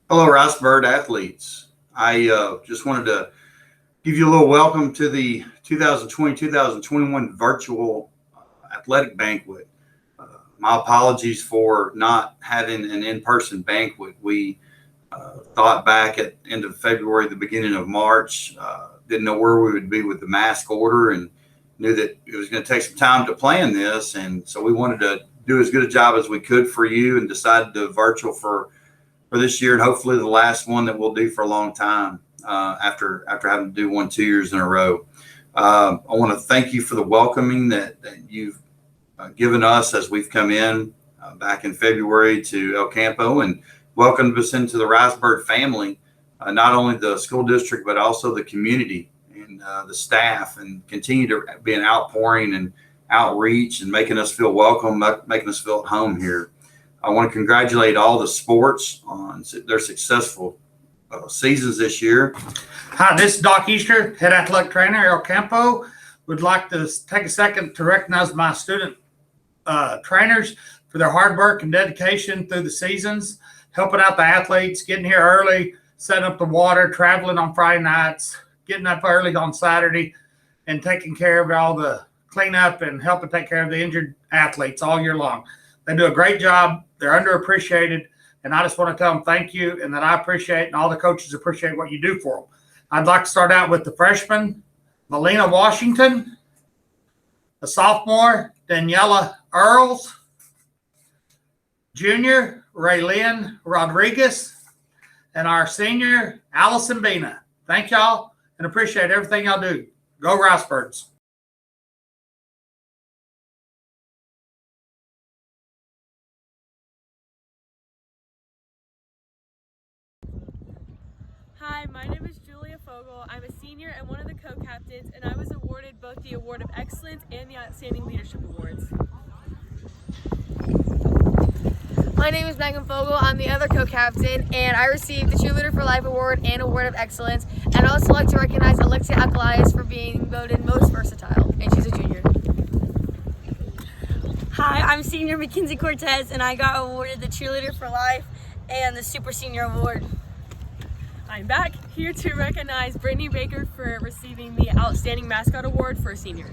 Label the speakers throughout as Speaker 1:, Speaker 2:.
Speaker 1: Hello, Ricebird athletes. I just wanted to give you a little welcome to the 2020-2021 virtual athletic banquet. Uh, my apologies for not having an in-person banquet. We thought back at the end of February, the beginning of March, didn't know where we would be with the mask order and knew that it was going to take some time to plan this. And so we wanted to do as good a job as we could for you and decided to virtual for this year and hopefully the last one that we'll do for a long time after having to do one 2 years in a row. I want to thank you for the welcoming that you've given us as we've come in back in February to El Campo and welcomed us into the Ricebird family, not only the school district, but also the community and the staff, and continue to be an outpouring and outreach and making us feel welcome, making us feel at home here. I want to congratulate all the sports on their successful seasons this year.
Speaker 2: Hi, this is Doc Easter, head athletic trainer, El Campo. Would like to take a second to recognize my student trainers for their hard work and dedication through the seasons, helping out the athletes, getting here early, setting up the water, traveling on Friday nights, getting up early on Saturday, and taking care of all the cleanup and helping take care of the injured athletes all year long. They do a great job. They're underappreciated, and I just want to tell them thank you and that I appreciate and all the coaches appreciate what you do for them. I'd like to start out with the freshman, Melina Washington, the sophomore, Daniela Earls, junior, Raylene Rodriguez, and our senior, Allison Bina. Thank y'all and appreciate everything y'all do. Go Ricebirds.
Speaker 3: Hi, my name is Julia Fogel. I'm a senior and one of the co-captains, and I was awarded both the Award of Excellence and the Outstanding Leadership Awards.
Speaker 4: My name is Megan Fogel. I'm the other co-captain, and I received the Cheerleader for Life Award and Award of Excellence. And I'd also like to recognize Alexia Akalaias for being voted most versatile, and she's a junior.
Speaker 5: Hi, I'm senior Mackenzie Cortez, and I got awarded the Cheerleader for Life and the Super Senior Award.
Speaker 3: I'm back here to recognize Brittany Baker for receiving the Outstanding Mascot Award for a senior.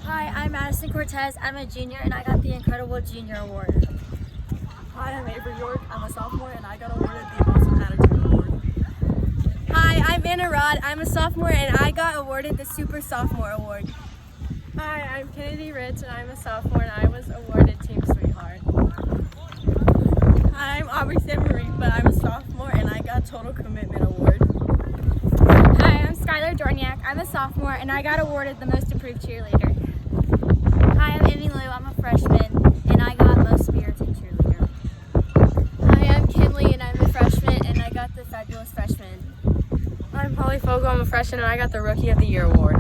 Speaker 6: Hi, I'm Madison Cortez. I'm a junior and I got the Incredible Junior Award.
Speaker 7: Hi, I'm Avery York. I'm a sophomore and I got awarded the Awesome Attitude Award.
Speaker 8: Hi, I'm Anna Rod. I'm a sophomore and I got awarded the Super Sophomore Award.
Speaker 9: Hi, I'm Kennedy Ritz and I'm a sophomore and I was awarded Team Sweetheart.
Speaker 10: Hi, I'm Aubrey Saint-Marie, but I'm a sophomore and I got Total Commitment Award.
Speaker 11: Hi, I'm Skylar Dorniak. I'm a sophomore and I got awarded the Most Improved Cheerleader.
Speaker 12: Hi, I'm Amy Lou. I'm a freshman and I got Most Spirited Cheerleader.
Speaker 13: Hi, I'm Kinley and I'm a freshman and I got the Fabulous Freshman.
Speaker 14: I'm Polly Fogel. I'm a freshman and I got the Rookie of the Year Award.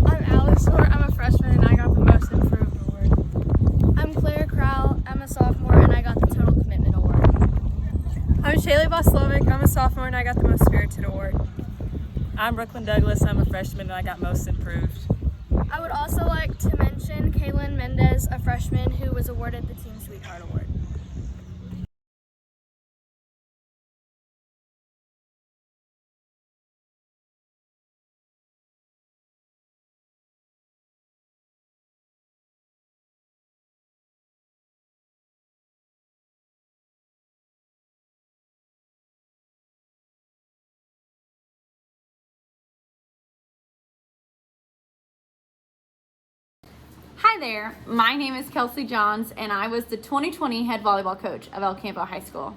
Speaker 15: I'm Alex Short. I'm a freshman and I got the Most Improved Award.
Speaker 16: I'm Claire Crowell. I'm a sophomore and I got the Total Commitment Award.
Speaker 17: I'm Shaylee Boslovic. I'm a sophomore and I got the Most Spirited Award.
Speaker 18: I'm Brooklyn Douglas. I'm a freshman and I got Most Improved.
Speaker 19: I would also like to mention Kaylin Mendez, a freshman who was awarded the Team Sweetheart Award.
Speaker 20: Hi there, my name is Kelsey Johns and I was the 2020 head volleyball coach of El Campo High School.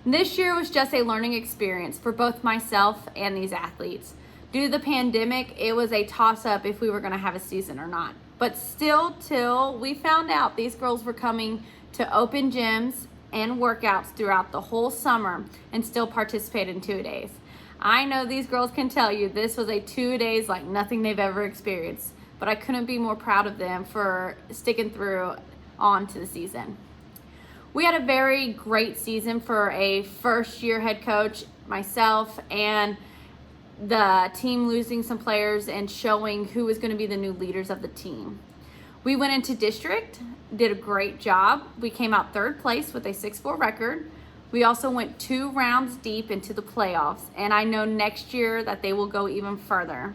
Speaker 20: This year was just a learning experience for both myself and these athletes. Due to the pandemic, it was a toss-up if we were going to have a season or not. But still, till we found out these girls were coming to open gyms and workouts throughout the whole summer and still participate in 2 days. I know these girls can tell you this was a 2 days like nothing they've ever experienced. But I couldn't be more proud of them for sticking through on to the season. We had a very great season for a first-year head coach, myself, and the team losing some players and showing who was going to be the new leaders of the team. We went into district, did a great job. We came out third place with a 6-4 record. We also went 2 rounds deep into the playoffs, and I know next year that they will go even further.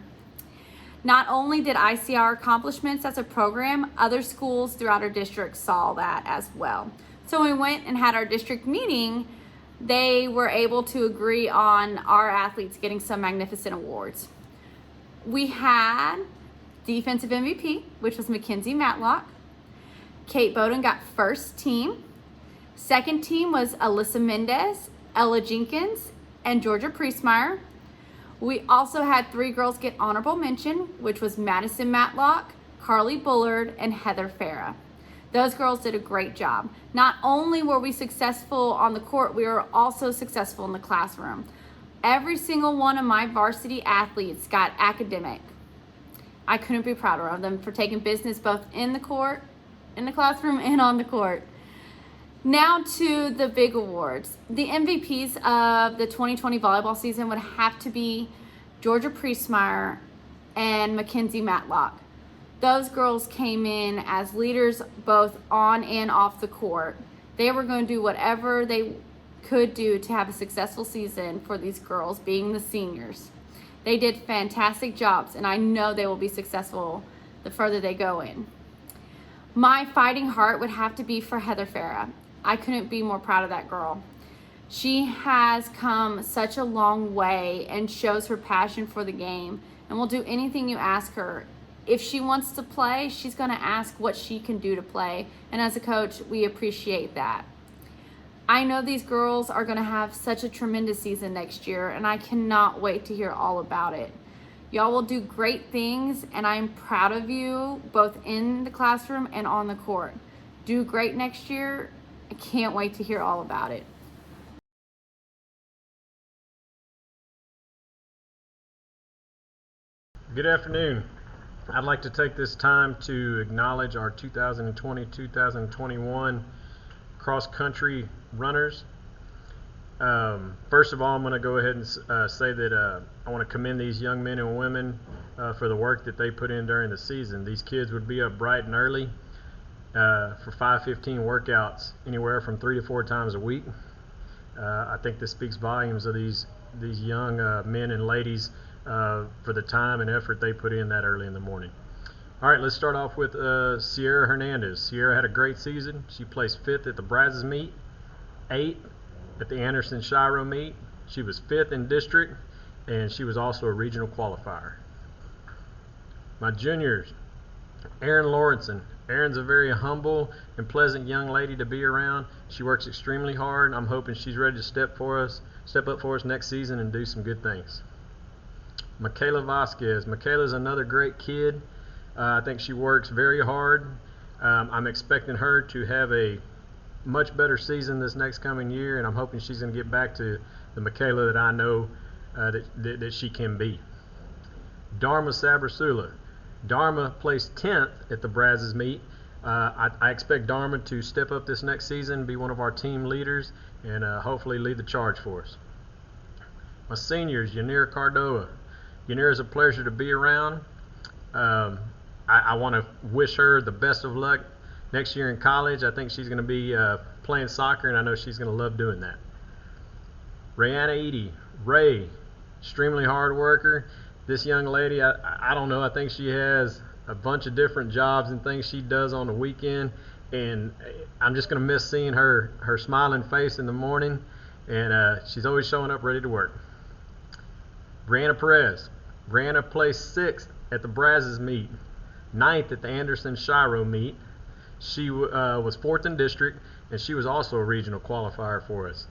Speaker 20: Not only did I see our accomplishments as a program, other schools throughout our district saw that as well. So when we went and had our district meeting, they were able to agree on our athletes getting some magnificent awards. We had defensive MVP, which was Mackenzie Matlock. Kate Bowden got first team. Second team was Alyssa Mendez, Ella Jenkins, and Georgia Priestmeyer. We also had 3 girls get honorable mention, which was Madison Matlock, Carly Bullard, and Heather Farah. Those girls did a great job. Not only were we successful on the court, we were also successful in the classroom. Every single one of my varsity athletes got academic. I couldn't be prouder of them for taking business both in the court, in the classroom, and on the court. Now to the big awards. The MVPs of the 2020 volleyball season would have to be Georgia Priestmeyer and Mackenzie Matlock. Those girls came in as leaders both on and off the court. They were going to do whatever they could do to have a successful season for these girls, being the seniors. They did fantastic jobs, and I know they will be successful the further they go in. My fighting heart would have to be for Heather Farah. I couldn't be more proud of that girl. She has come such a long way and shows her passion for the game and will do anything you ask her. If she wants to play, she's going to ask what she can do to play. And as a coach, we appreciate that. I know these girls are going to have such a tremendous season next year, and I cannot wait to hear all about it. Y'all will do great things, and I'm proud of you both in the classroom and on the court. Do great next year. I can't wait to hear all about it.
Speaker 21: Good afternoon. I'd like to take this time to acknowledge our 2020-2021 cross-country runners. First of all, I'm going to go ahead and say that I want to commend these young men and women for the work that they put in during the season. These kids would be up bright and early for 5:15 workouts anywhere from 3 to 4 times a week. I think this speaks volumes of these young men and ladies for the time and effort they put in that early in the morning. All right, let's start off with Sierra Hernandez. Sierra had a great season. She placed 5th at the Brazos meet, 8th at the Anderson Shiro meet. She was 5th in district, and she was also a regional qualifier. My juniors, Erin Lawrenson. Erin's a very humble and pleasant young lady to be around. She works extremely hard. I'm hoping she's ready to step up for us next season and do some good things. Michaela Vasquez. Michaela's another great kid. I think she works very hard. I'm expecting her to have a much better season this next coming year, and I'm hoping she's going to get back to the Michaela that I know that she can be. Dharma Sabrasula. Dharma placed 10th at the Brazos meet. I expect Dharma to step up this next season, be one of our team leaders, and hopefully lead the charge for us. My seniors, Yanira Cardoa. Yanira is a pleasure to be around. I want to wish her the best of luck next year in college. I think she's going to be playing soccer, and I know she's going to love doing that. Rayanna Edie. Ray, extremely hard worker. This young lady, I don't know, I think she has a bunch of different jobs and things she does on the weekend, and I'm just going to miss seeing her smiling face in the morning, and she's always showing up ready to work. Brianna Perez. Brianna placed 6th at the Brazos meet, 9th at the Anderson Shiro meet. She was 4th in district, and she was also a regional qualifier for us.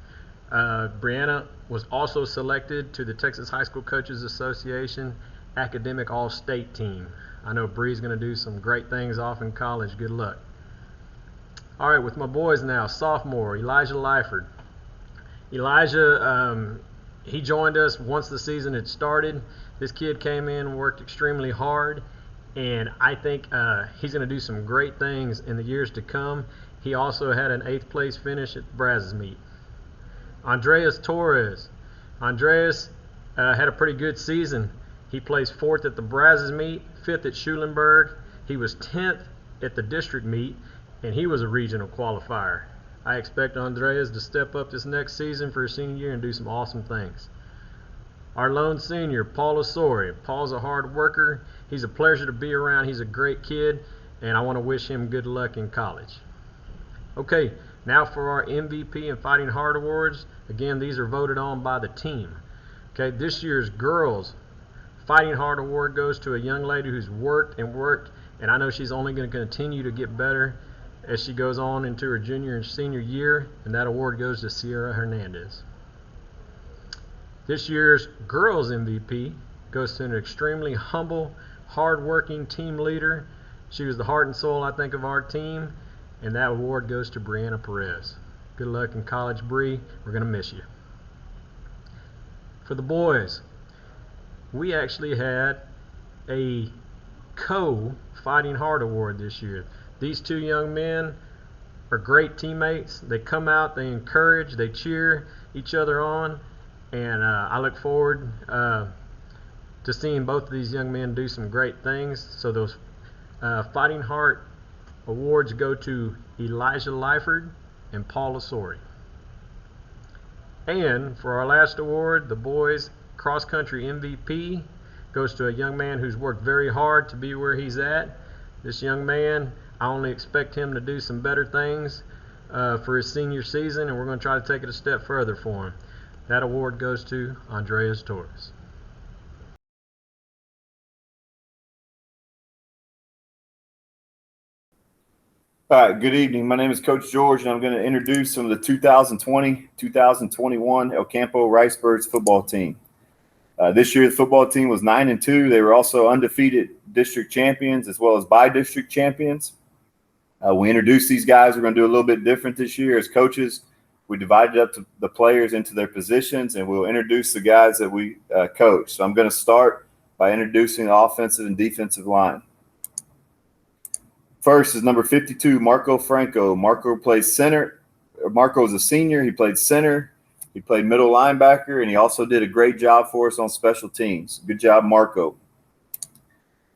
Speaker 21: Brianna was also selected to the Texas High School Coaches Association Academic All-State team. I know Bree's going to do some great things off in college. Good luck. All right, with my boys now, sophomore, Elijah Lyford. Elijah, he joined us once the season had started. This kid came in, worked extremely hard, and I think he's going to do some great things in the years to come. He also had an 8th place finish at the Brazos meet. Andreas Torres. Andreas had a pretty good season. He placed 4th at the Brazos meet, 5th at Schulenburg. He was 10th at the district meet, and he was a regional qualifier. I expect Andreas to step up this next season for his senior year and do some awesome things. Our lone senior, Paul Asori. Paul's a hard worker. He's a pleasure to be around. He's a great kid, and I want to wish him good luck in college. Okay, now for our MVP and Fighting Hard Awards. Again, these are voted on by the team. Okay, this year's girls Fighting Hard Award goes to a young lady who's worked, and I know she's only going to continue to get better as she goes on into her junior and senior year, and that award goes to Sierra Hernandez. This year's girls MVP goes to an extremely humble, hard-working team leader. She was the heart and soul, I think, of our team, and that award goes to Brianna Perez. Good luck in college, Bree. We're going to miss you. For the boys, we actually had a co-Fighting Hard Award this year. These two young men are great teammates. They come out, they encourage, they cheer each other on, and I look forward to seeing both of these young men do some great things. So those Fighting Heart Awards go to Elijah Lyford and Paul Asori. And for our last award, the boys cross country MVP goes to a young man who's worked very hard to be where he's at. This young man, I only expect him to do some better things for his senior season, and we're going to try to take it a step further for him. That award goes to Andreas Torres.
Speaker 1: All right, good evening. My name is Coach George, and I'm going to introduce some of the 2020-2021 El Campo Ricebirds football team. This year, the football team was 9-2. They were also undefeated district champions as well as by-district champions. We introduced these guys. We're going to do a little bit different this year as coaches. We divided up the players into their positions, and we'll introduce the guys that we coach. So I'm going to start by introducing the offensive and defensive line. First is number 52, Marco Franco. Marco plays center. Marco is a senior. He played center. He played middle linebacker, and he also did a great job for us on special teams. Good job, Marco.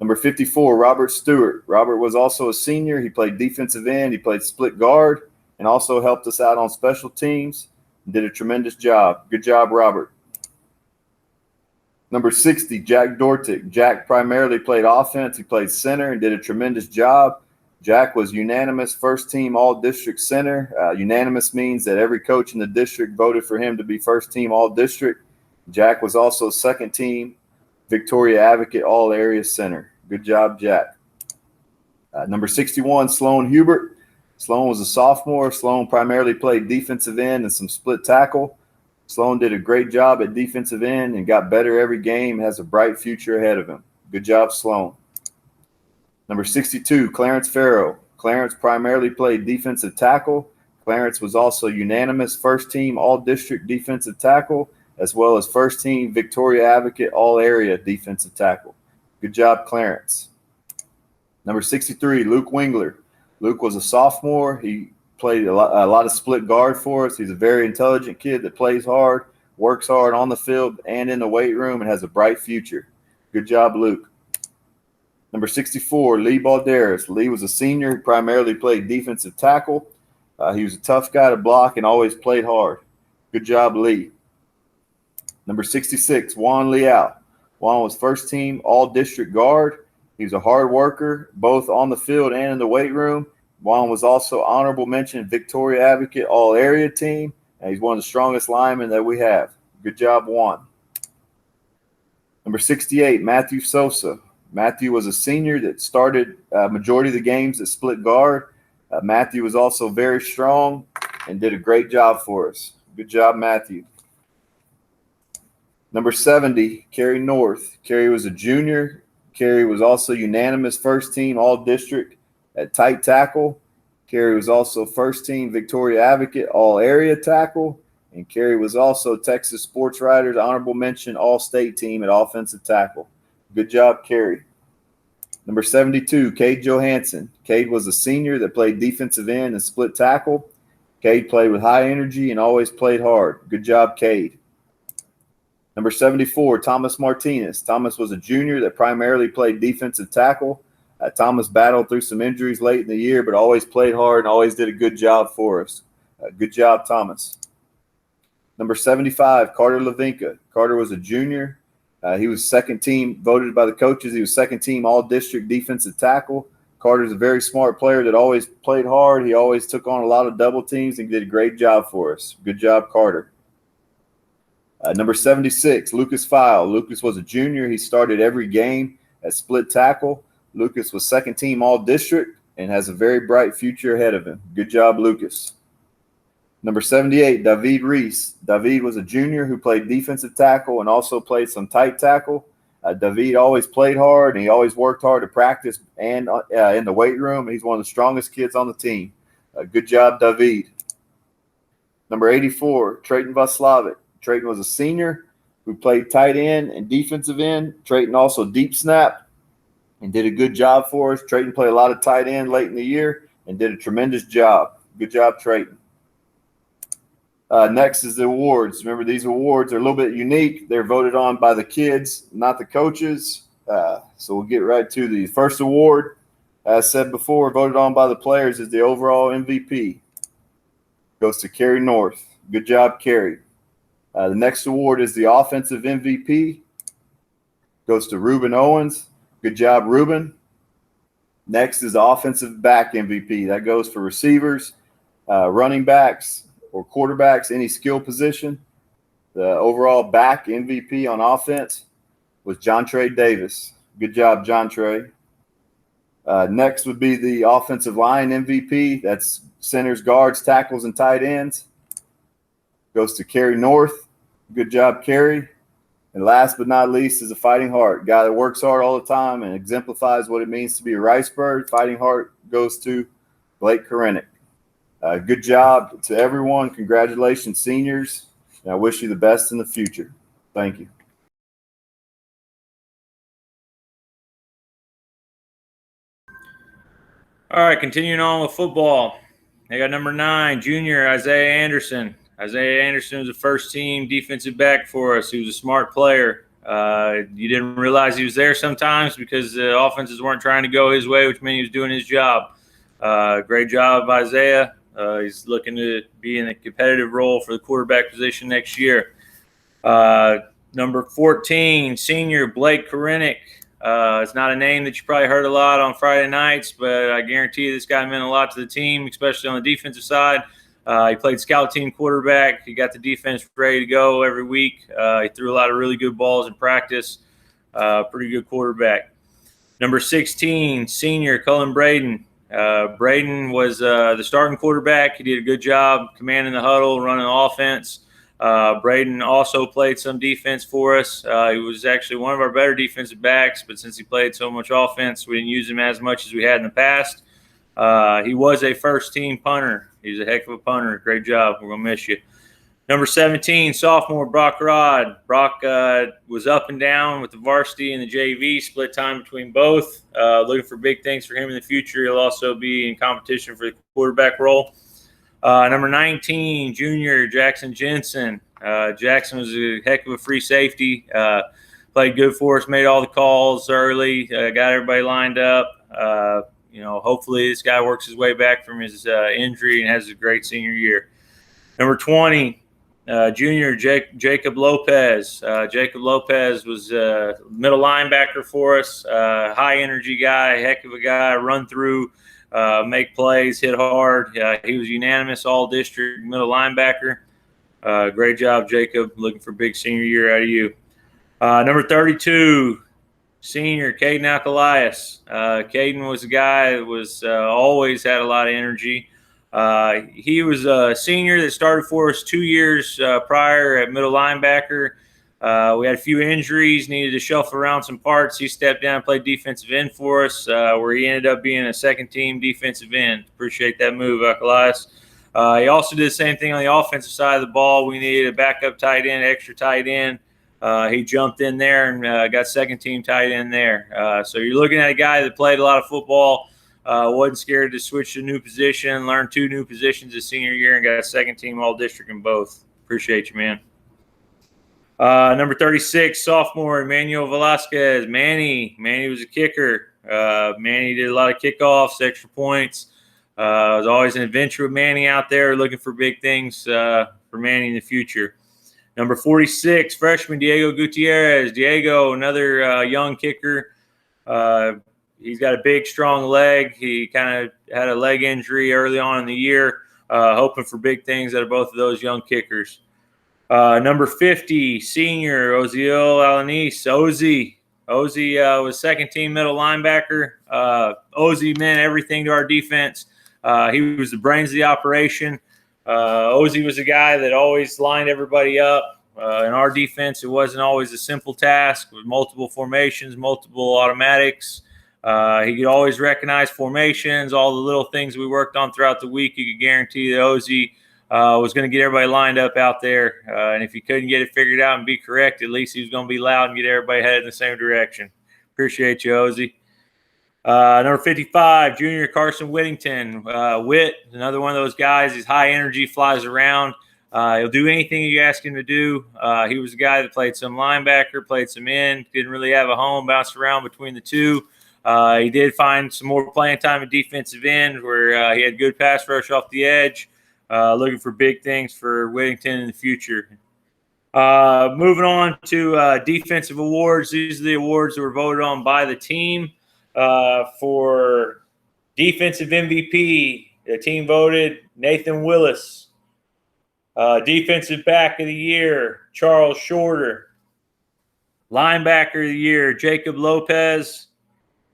Speaker 1: Number 54, Robert Stewart. Robert was also a senior. He played defensive end. He played split guard and also helped us out on special teams and did a tremendous job. Good job, Robert. Number 60, Jack Dortick. Jack primarily played offense. He played center and did a tremendous job. Jack was unanimous first-team all-district center. Unanimous means that every coach in the district voted for him to be first-team all-district. Jack was also second-team Victoria Advocate all-area center. Good job, Jack. Number 61, Sloan Hubert. Sloan was a sophomore. Sloan primarily played defensive end and some split tackle. Sloan did a great job at defensive end and got better every game and has a bright future ahead of him. Good job, Sloan. Number 62, Clarence Farrow. Clarence primarily played defensive tackle. Clarence was also unanimous first-team all-district defensive tackle as well as first-team Victoria Advocate all-area defensive tackle. Good job, Clarence. Number 63, Luke Wingler. Luke was a sophomore. He played a lot of split guard for us. He's a very intelligent kid that plays hard, works hard on the field and in the weight room, and has a bright future. Good job, Luke. Number 64, Lee Balderas. Lee was a senior. He primarily played defensive tackle. He was a tough guy to block and always played hard. Good job, Lee. Number 66, Juan Leal. Juan was first-team all-district guard. He was a hard worker, both on the field and in the weight room. Juan was also honorable mention Victoria Advocate all-area team, and he's one of the strongest linemen that we have. Good job, Juan. Number 68, Matthew Sosa. Matthew was a senior that started majority of the games at split guard. Matthew was also very strong and did a great job for us. Good job, Matthew. Number 70, Kerry North. Kerry was a junior. Kerry was also unanimous first-team all-district at tight tackle. Kerry was also first-team Victoria Advocate all-area tackle. And Kerry was also Texas Sports Writers honorable mention all-state team at offensive tackle. Good job, Kerry. Number 72, Cade Johansson. Cade was a senior that played defensive end and split tackle. Cade played with high energy and always played hard. Good job, Cade. Number 74, Thomas Martinez. Thomas was a junior that primarily played defensive tackle. Thomas battled through some injuries late in the year, but always played hard and always did a good job for us. Good job, Thomas. Number 75, Carter Lavinka. Carter was a junior. He was second team voted by the coaches. He was second team all-district defensive tackle. Carter's a very smart player that always played hard. He always took on a lot of double teams and did a great job for us. Good job, Carter. Number 76, Lucas File. Lucas was a junior. He started every game at split tackle. Lucas was second team all-district and has a very bright future ahead of him. Good job, Lucas. Number 78, David Reese. David was a junior who played defensive tackle and also played some tight tackle. David always played hard, and he always worked hard to practice and in the weight room. He's one of the strongest kids on the team. Good job, David. Number 84, Trayton Vaslavic. Trayton was a senior who played tight end and defensive end. Trayton also deep snap and did a good job for us. Trayton played a lot of tight end late in the year and did a tremendous job. Good job, Trayton. Next is the awards. Remember, these awards are a little bit unique. They're voted on by the kids, not the coaches. So we'll get right to the first award. As said before, voted on by the players is the overall MVP. Goes to Carrie North. Good job, Carrie. The next award is the offensive MVP. Goes to Ruben Owens. Good job, Ruben. Next is the offensive back MVP. That goes for receivers, running backs, or quarterbacks, any skill position. The overall back MVP on offense was John Trey Davis. Good job, John Trey. Next would be the offensive line MVP. That's centers, guards, tackles, and tight ends. Goes to Carrie North. Good job, Carrie. And last but not least is a fighting heart. Guy that works hard all the time and exemplifies what it means to be a Ricebird. Fighting heart goes to Blake Korenick. Good job to everyone. Congratulations, seniors. And I wish you the best in the future. Thank you.
Speaker 2: All right, continuing on with football. I got number 9, junior Isaiah Anderson. Isaiah Anderson was a first-team defensive back for us. He was a smart player. You didn't realize he was there sometimes because the offenses weren't trying to go his way, which meant he was doing his job. Great job, Isaiah. He's looking to be in a competitive role for the quarterback position next year. Number 14, senior Blake Korenick. It's not a name that you probably heard a lot on Friday nights, but I guarantee you this guy meant a lot to the team, especially on the defensive side. He played scout team quarterback. He got the defense ready to go every week. He threw a lot of really good balls in practice. Pretty good quarterback. Number 16, senior Cullen Braden. Braden was the starting quarterback. He did a good job commanding the huddle, running the offense. Braden also played some defense for us. He was actually one of our better defensive backs, but since he played so much offense, we didn't use him as much as we had in the past. He was a first-team punter. He's a heck of a punter. Great job. We're going to miss you. Number 17, sophomore Brock Rod. Brock was up and down with the varsity and the JV, split time between both. Looking for big things for him in the future. He'll also be in competition for the quarterback role. Number 19, junior Jackson Jensen. Jackson was a heck of a free safety. Played good for us, made all the calls early, got everybody lined up. Hopefully this guy works his way back from his injury and has a great senior year. Number 20, junior Jacob Lopez. Jacob Lopez was a middle linebacker for us, high energy guy, heck of a guy, run through, make plays, hit hard. He was unanimous all-district middle linebacker. Great job, Jacob. Looking for a big senior year out of you. Number 32, senior Caden Alcalias. Caden was a guy that was always had a lot of energy. He was a senior that started for us 2 years prior at middle linebacker. We had a few injuries, needed to shuffle around some parts. He stepped down and played defensive end for us, where he ended up being a second-team defensive end. Appreciate that move, Alcalias. He also did the same thing on the offensive side of the ball. We needed a backup tight end, extra tight end. He jumped in there and got second-team tight end there. So you're looking at a guy that played a lot of football, wasn't scared to switch to a new position, learned 2 new positions his senior year, and got a second-team all-district in both. Appreciate you, man. Number 36, sophomore Emmanuel Velasquez. Manny was a kicker. Manny did a lot of kickoffs, extra points. There's always an adventure with Manny out there, looking for big things for Manny in the future. Number 46, freshman Diego Gutierrez. Diego, another young kicker. He's got a big, strong leg. He kind of had a leg injury early on in the year, hoping for big things out of both of those young kickers. Number 50, senior Oziel Alanis. Ozzy was second-team middle linebacker. Ozzy meant everything to our defense. He was the brains of the operation. Ozzy was a guy that always lined everybody up. In our defense, it wasn't always a simple task with multiple formations, multiple automatics. He could always recognize formations, all the little things we worked on throughout the week. You could guarantee that Ozzy was going to get everybody lined up out there. And if he couldn't get it figured out and be correct, at least he was going to be loud and get everybody headed in the same direction. Appreciate you, Ozzy. Number 55, junior Carson Whittington. Whit, another one of those guys. He's high energy, flies around. He'll do anything you ask him to do. He was a guy that played some linebacker, played some end, didn't really have a home, bounced around between the two. He did find some more playing time at defensive end where he had good pass rush off the edge. Looking for big things for Whittington in the future. Moving on to defensive awards. These are the awards that were voted on by the team. For defensive MVP, the team voted Nathan Willis. Defensive back of the year, Charles Shorter. Linebacker of the year, Jacob Lopez.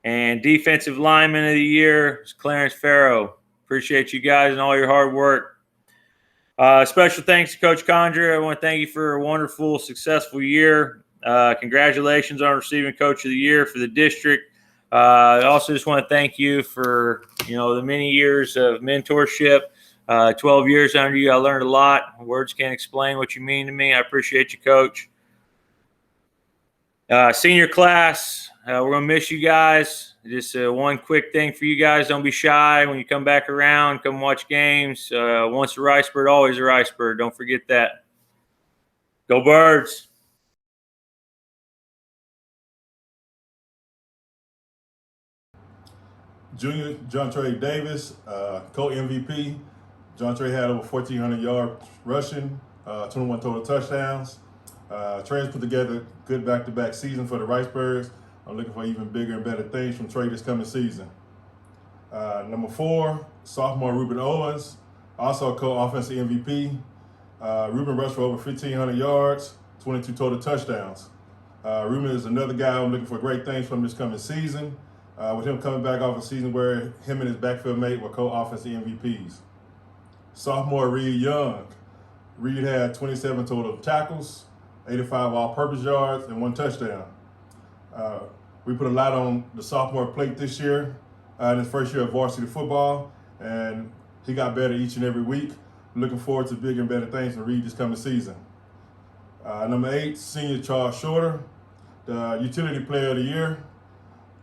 Speaker 2: And defensive lineman of the year is Clarence Farrow. Appreciate you guys and all your hard work. Special thanks to Coach Condra. I want to thank you for a wonderful, successful year. Congratulations on receiving Coach of the Year for the district. I also just want to thank you for, the many years of mentorship. 12 years under you, I learned a lot. Words can't explain what you mean to me. I appreciate you, Coach. Senior class, we're going to miss you guys. Just one quick thing for you guys. Don't be shy when you come back around. Come watch games. Once a Rice Bird, always a Rice Bird. Don't forget that. Go Birds.
Speaker 4: Junior John Trey Davis, co-MVP. John Trey had over 1,400 yards rushing, 21 total touchdowns. Trey's put together a good back-to-back season for the Rice Birds. I'm looking for even bigger and better things from Trey this coming season. Number 4, sophomore Ruben Owens, also a co-offensive MVP. Ruben rushed for over 1,500 yards, 22 total touchdowns. Ruben is another guy I'm looking for great things from this coming season. With him coming back off a season where him and his backfield mate were co-offensive MVPs. Sophomore Reed Young. Reed had 27 total tackles, 85 all-purpose yards, and 1 touchdown. We put a lot on the sophomore plate this year in his first year of varsity football, and he got better each and every week. Looking forward to bigger and better things from Reed this coming season. Number 8, senior Charles Shorter, the utility player of the year.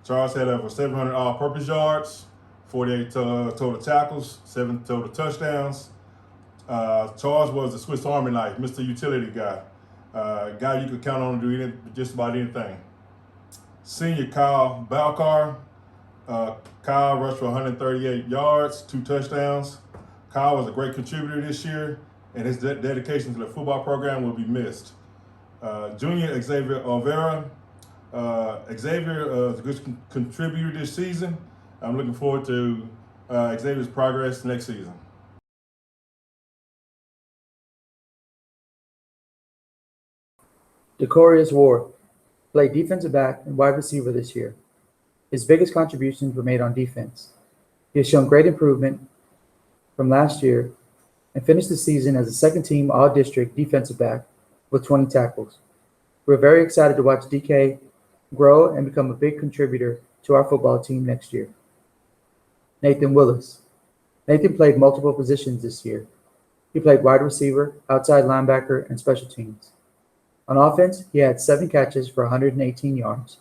Speaker 4: Charles had over 700 all-purpose yards, 48 total tackles, 7 total touchdowns. Charles was the Swiss Army knife, Mr. Utility guy. Guy you could count on to do just about anything. Senior Kyle Balcar. Kyle rushed for 138 yards, 2 touchdowns. Kyle was a great contributor this year, and his dedication to the football program will be missed. Junior Xavier Olvera. Xavier is a good contributor this season. I'm looking forward to Xavier's progress next season.
Speaker 22: Decorius Ward played defensive back and wide receiver this year. His biggest contributions were made on defense. He has shown great improvement from last year and finished the season as a second-team all-district defensive back with 20 tackles. We're very excited to watch DK grow and become a big contributor to our football team next year. Nathan Willis. Nathan played multiple positions this year. He played wide receiver, outside linebacker, and special teams. On offense, he had 7 catches for 118 yards.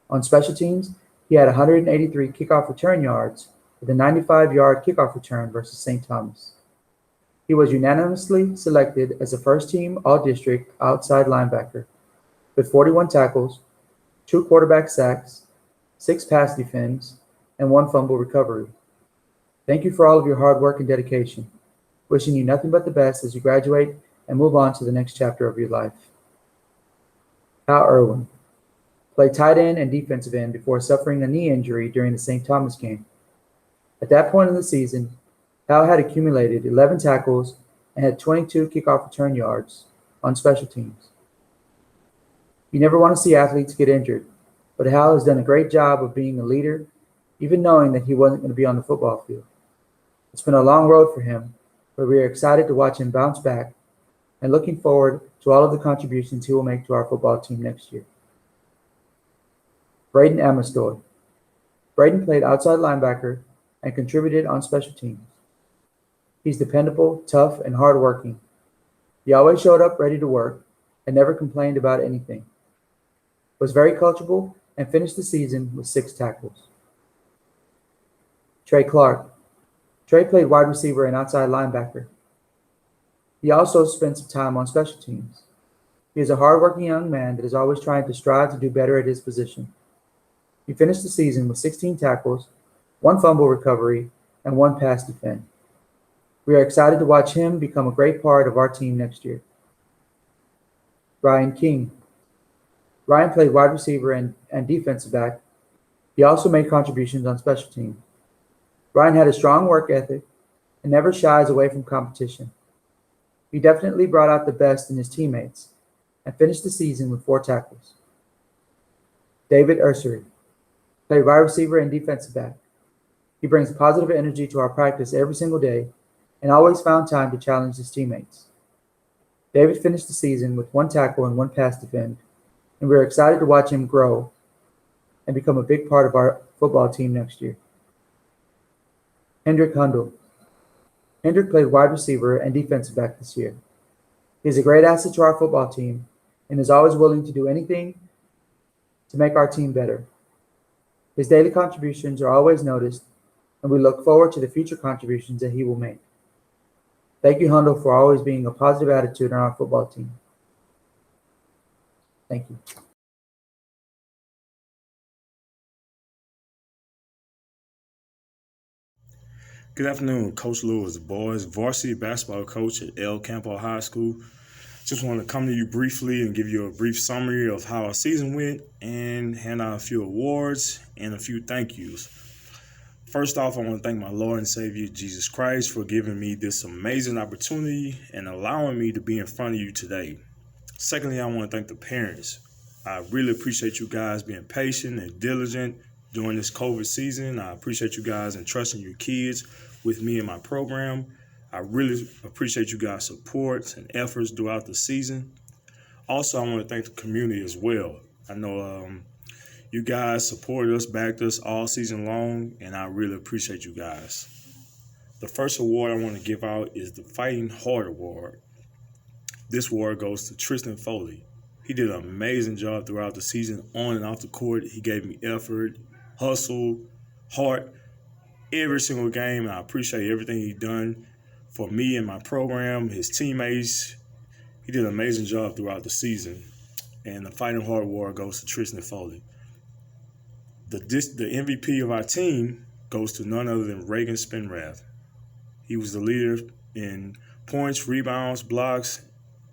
Speaker 22: On special teams, he had 183 kickoff return yards with a 95-yard kickoff return versus St. Thomas. He was unanimously selected as a first-team all-district outside linebacker with 41 tackles, 2 quarterback sacks, 6 pass defense, and 1 fumble recovery. Thank you for all of your hard work and dedication. Wishing you nothing but the best as you graduate and move on to the next chapter of your life. Hal Irwin played tight end and defensive end before suffering a knee injury during the St. Thomas game. At that point in the season, Hal had accumulated 11 tackles and had 22 kickoff return yards on special teams. You never want to see athletes get injured, but Hal has done a great job of being a leader, even knowing that he wasn't going to be on the football field. It's been a long road for him, but we are excited to watch him bounce back and looking forward to all of the contributions he will make to our football team next year. Braden Amestoy. Braden played outside linebacker and contributed on special teams. He's dependable, tough, and hardworking. He always showed up ready to work and never complained about anything. Was very coachable and finished the season with 6 tackles. Trey Clark. Trey played wide receiver and outside linebacker. He also spent some time on special teams. He is a hardworking young man that is always trying to strive to do better at his position. He finished the season with 16 tackles, 1 fumble recovery, and 1 pass defend. We are excited to watch him become a great part of our team next year. Ryan King. Ryan played wide receiver and defensive back. He also made contributions on special teams. Ryan had a strong work ethic and never shies away from competition. He definitely brought out the best in his teammates and finished the season with 4 tackles. David Ursery played wide receiver and defensive back. He brings positive energy to our practice every single day and always found time to challenge his teammates. David finished the season with 1 tackle and 1 pass defend, and we are excited to watch him grow and become a big part of our football team next year. Hendrick Hundle. Hendrick played wide receiver and defensive back this year. He is a great asset to our football team and is always willing to do anything to make our team better. His daily contributions are always noticed, and we look forward to the future contributions that he will make. Thank you, Hundle, for always being a positive attitude on our football team. Thank you.
Speaker 3: Good afternoon, Coach Lewis, boys, varsity basketball coach at El Campo High School. Just want to come to you briefly and give you a brief summary of how our season went and hand out a few awards and a few thank yous. First off, I want to thank my Lord and Savior, Jesus Christ, for giving me this amazing opportunity and allowing me to be in front of you today. Secondly, I want to thank the parents. I really appreciate you guys being patient and diligent during this COVID season. I appreciate you guys entrusting your kids with me and my program. I really appreciate you guys' support and efforts throughout the season. Also, I want to thank the community as well. I know you guys supported us, backed us all season long, and I really appreciate you guys. The first award I want to give out is the Fighting Hard Award. This award goes to Tristan Foley. He did an amazing job throughout the season, on and off the court. He gave me effort, hustle, heart, every single game. I appreciate everything he done for me and my program, his teammates. He did an amazing job throughout the season. And the Fighting Hard Award goes to Tristan Foley. The MVP of our team goes to none other than Reagan Spinrath. He was the leader in points, rebounds, blocks,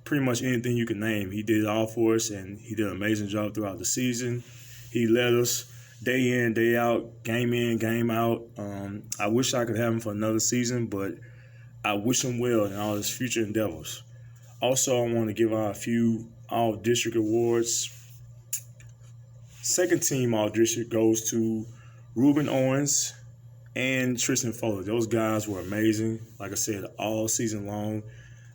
Speaker 3: pretty much anything you can name. He did it all for us, and he did an amazing job throughout the season. He led us day in, day out, game in, game out. I wish I could have him for another season, but I wish him well in all his future endeavors. Also, I want to give out a few all-district awards. Second team all-district goes to Ruben Owens and Tristan Foley. Those guys were amazing, like I said, all season long.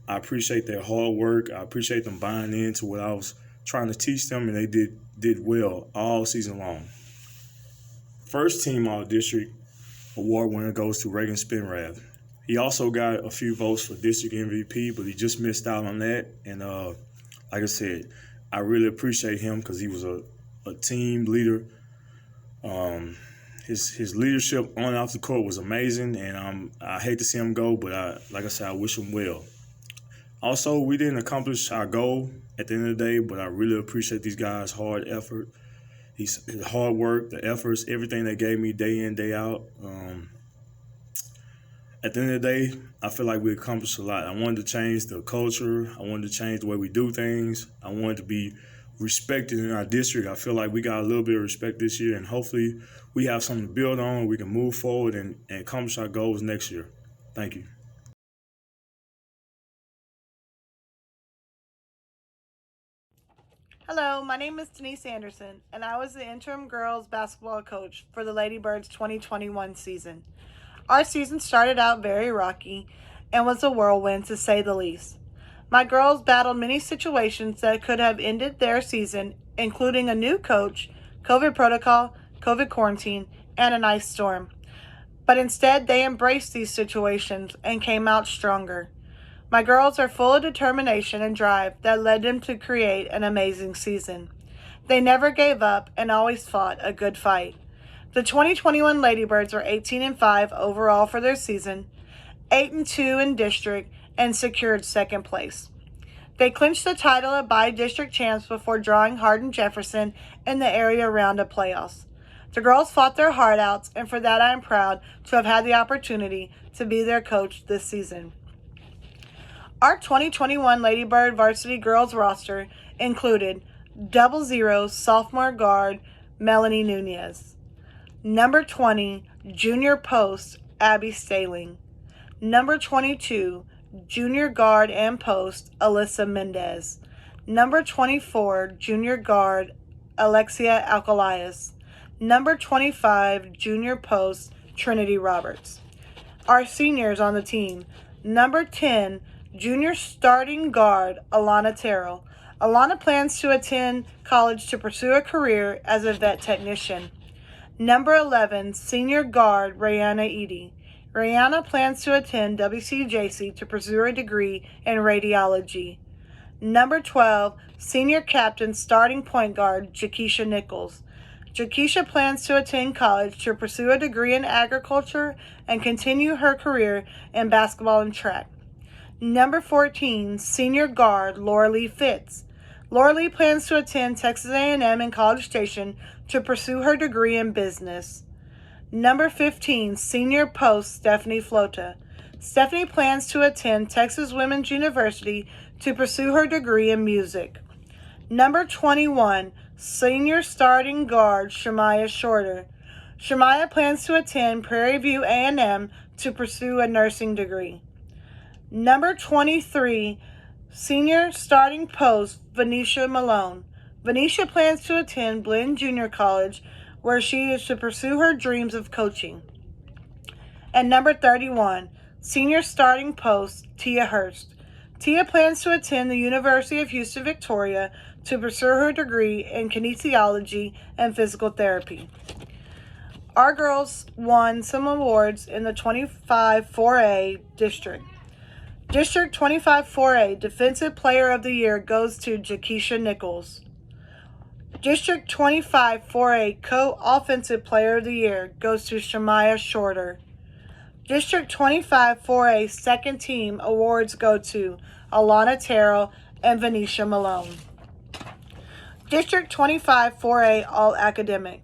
Speaker 3: I appreciate their hard work. I appreciate them buying into what I was trying to teach them, and they did well all season long. First team all-district award winner goes to Reagan Spinrath. He also got a few votes for district MVP, but he just missed out on that. And like I said, I really appreciate him because he was a team leader. His leadership on and off the court was amazing, and I hate to see him go, but like I said, I wish him well. Also, we didn't accomplish our goal at the end of the day, but I really appreciate these guys' hard effort. His hard work, the efforts, everything they gave me day in, day out. at the end of the day, I feel like we accomplished a lot. I wanted to change the culture. I wanted to change the way we do things. I wanted to be respected in our district. I feel like we got a little bit of respect this year, and hopefully we have something to build on. We can move forward and accomplish our goals next year. Thank you.
Speaker 5: Hello, my name is Denise Anderson, and I was the interim girls basketball coach for the Ladybirds 2021 season. Our season started out very rocky and was a whirlwind, to say the least. My girls battled many situations that could have ended their season, including a new coach, COVID protocol, COVID quarantine, and an ice storm. But instead, they embraced these situations and came out stronger. My girls are full of determination and drive that led them to create an amazing season. They never gave up and always fought a good fight. The 2021 Ladybirds are 18-5 overall for their season, 8-2 in district, and secured second place. They clinched the title of by-district champs before drawing Hardin-Jefferson in the area round of playoffs. The girls fought their heart out, and for that I am proud to have had the opportunity to be their coach this season. Our 2021 Ladybird varsity girls roster included 00 sophomore guard Melanie Nunez, number 20 junior post Abby Staling, number 22 junior guard and post Alyssa Mendez, number 24 junior guard Alexia Alcalias, number 25 junior post Trinity Roberts. Our seniors on the team, number 10 junior starting guard Alana Terrell. Alana plans to attend college to pursue a career as a vet technician. Number 11 senior guard Rihanna Edie. Rihanna plans to attend WCJC to pursue a degree in radiology. Number 12 senior captain starting point guard Jakesha Nichols. Jakesha plans to attend college to pursue a degree in agriculture and continue her career in basketball and track. Number 14, senior guard Laura Lee Fitz. Laura Lee plans to attend Texas A&M in College Station to pursue her degree in business. Number 15, senior post Stephanie Flota. Stephanie plans to attend Texas Women's University to pursue her degree in music. Number 21, senior starting guard Shemaya Shorter. Shemaya plans to attend Prairie View A&M to pursue a nursing degree. Number 23, senior starting post Venetia Malone. Venetia plans to attend Blinn Junior College, where she is to pursue her dreams of coaching. And number 31, senior starting post Tia Hurst. Tia plans to attend the University of Houston Victoria to pursue her degree in kinesiology and physical therapy. Our girls won some awards in the 25-4A district. District 25-4A Defensive Player of the Year goes to Jakesha Nichols. District 25-4A Co-Offensive Player of the Year goes to Shemaya Shorter. District 25-4A Second Team Awards go to Alana Terrell and Venetia Malone. District 25-4A All Academic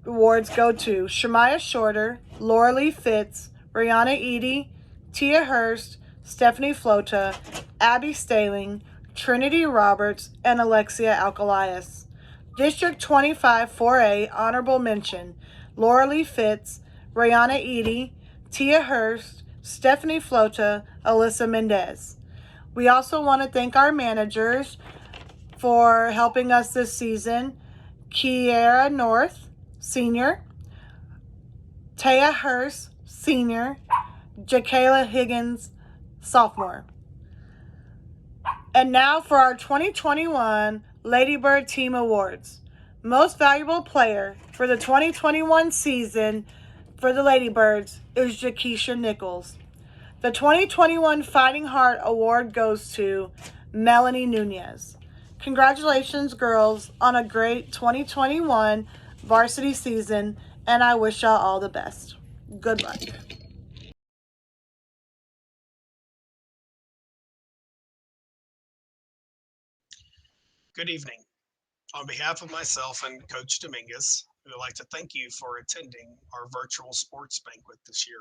Speaker 5: Awards go to Shemaya Shorter, Laura Lee Fitz, Rihanna Edie, Tia Hurst, Stephanie Flota, Abby Staling, Trinity Roberts, and Alexia Alcalias. District 25-4A Honorable Mention, Laura Lee Fitz, Rihanna Edie, Tia Hurst, Stephanie Flota, Alyssa Mendez. We also want to thank our managers for helping us this season. Kiera North, Senior, Taya Hurst, Senior, Jakayla Higgins, Sophomore. And now for our 2021 Ladybird Team Awards. Most Valuable Player for the 2021 season for the Ladybirds is Jakesha Nichols. The 2021 Fighting Heart Award goes to Melanie Nunez. Congratulations, girls, on a great 2021 varsity season, and I wish y'all all the best. Good luck.
Speaker 6: Good evening. On behalf of myself and Coach Dominguez, we would like to thank you for attending our virtual sports banquet this year.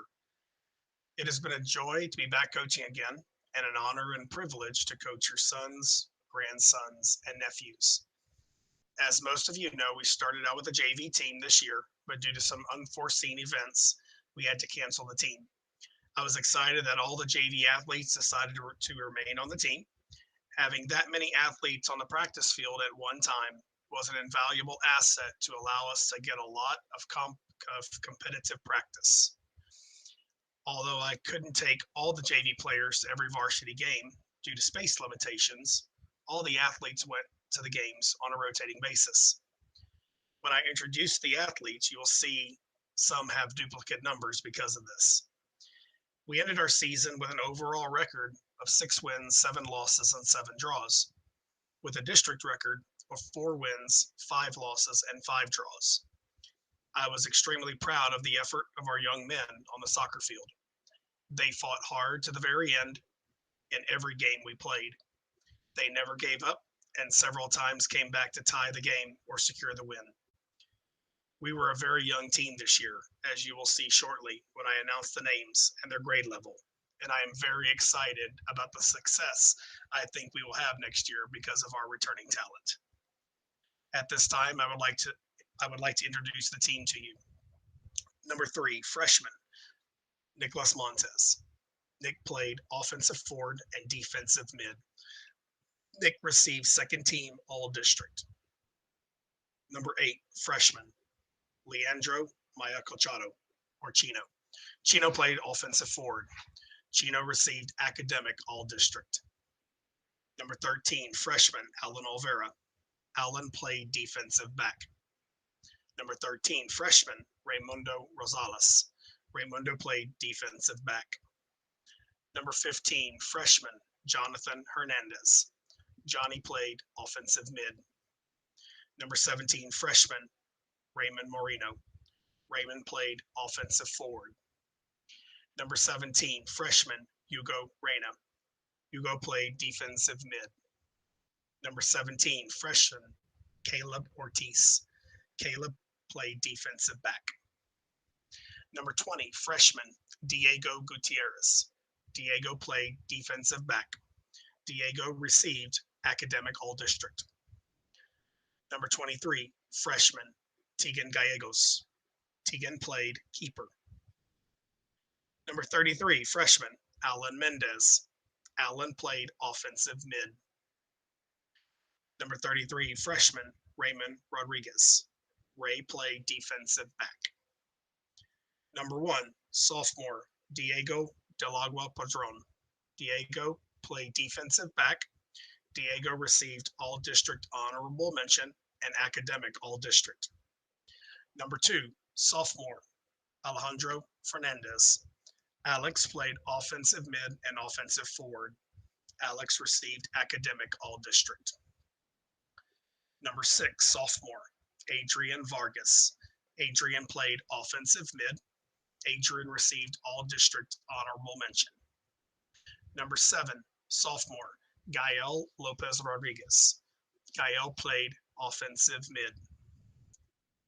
Speaker 6: It has been a joy to be back coaching again, and an honor and privilege to coach your sons, grandsons, and nephews. As most of you know, we started out with a JV team this year, but due to some unforeseen events, we had to cancel the team. I was excited that all the JV athletes decided to remain on the team. Having that many athletes on the practice field at one time was an invaluable asset to allow us to get a lot of competitive practice. Although I couldn't take all the JV players to every varsity game due to space limitations, all the athletes went to the games on a rotating basis. When I introduce the athletes, you will see some have duplicate numbers because of this. We ended our season with an overall record of 6 wins, 7 losses, and 7 draws, with a district record of 4 wins, 5 losses, and 5 draws. I was extremely proud of the effort of our young men on the soccer field. They fought hard to the very end in every game we played. They never gave up and several times came back to tie the game or secure the win. We were a very young team this year, as you will see shortly when I announce the names and their grade level. And I am very excited about the success I think we will have next year because of our returning talent. At this time, I would like to introduce the team to you. Number 3, freshman, Nicholas Montes. Nick played offensive forward and defensive mid. Nick received second team all district. Number 8, freshman, Leandro Mayacochado, or Chino. Chino played offensive forward. Chino received academic all district. Number 13, freshman, Alan Olvera. Alan played defensive back. Number 13, freshman, Raimundo Rosales. Raimundo played defensive back. Number 15, freshman, Jonathan Hernandez. Johnny played offensive mid. Number 17, freshman, Raymond Moreno. Raymond played offensive forward. Number 17, freshman, Hugo Reyna. Hugo played defensive mid. Number 17, freshman, Caleb Ortiz. Caleb played defensive back. Number 20, freshman, Diego Gutierrez. Diego played defensive back. Diego received academic all district. Number 23, freshman, Tegan Gallegos. Tegan played keeper. Number 33, freshman, Alan Mendez. Alan played offensive mid. Number 33, freshman, Raymond Rodriguez. Ray played defensive back. Number 1, sophomore, Diego Delagua Padron. Diego played defensive back. Diego received all district honorable mention and academic all district. Number 2, sophomore, Alejandro Fernandez. Alex played offensive mid and offensive forward. Alex received academic all district. Number 6, sophomore, Adrian Vargas. Adrian played offensive mid. Adrian received all district honorable mention. Number 7, sophomore, Gael Lopez Rodriguez. Gael played offensive mid.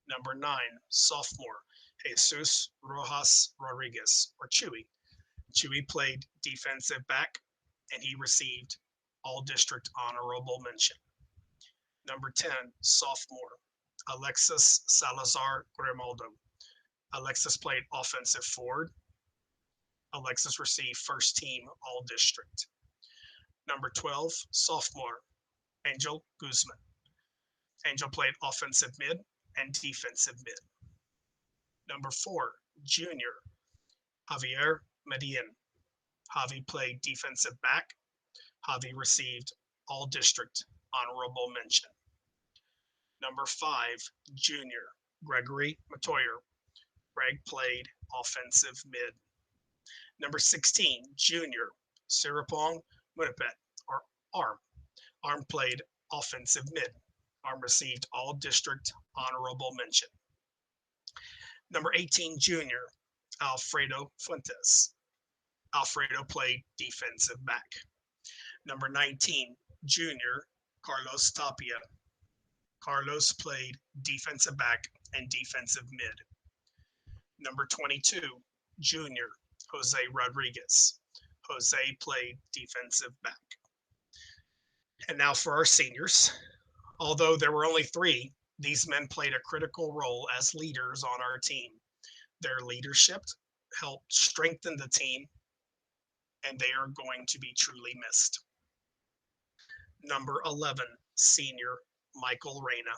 Speaker 6: Number 9, sophomore, Jesus Rojas Rodriguez, or Chewy. Chewy played defensive back, and he received all district honorable mention. Number 10, sophomore, Alexis Salazar Grimaldo. Alexis played offensive forward. Alexis received first team all district. Number 12, sophomore, Angel Guzman. Angel played offensive mid and defensive mid. Number 4, junior, Javier Medellin. Javi played defensive back. Javi received all district honorable mention. Number 5, junior, Gregory Matoyer. Greg played offensive mid. Number 16, junior, Sirapong Munipet, or Arm. Arm played offensive mid. Arm received all district honorable mention. Number 18, junior, Alfredo Fuentes. Alfredo played defensive back. Number 19, junior, Carlos Tapia. Carlos played defensive back and defensive mid. Number 22, junior, Jose Rodriguez. Jose played defensive back. And now for our seniors. Although there were only 3, these men played a critical role as leaders on our team. Their leadership helped strengthen the team, and they are going to be truly missed. Number 11, senior Michael Reyna.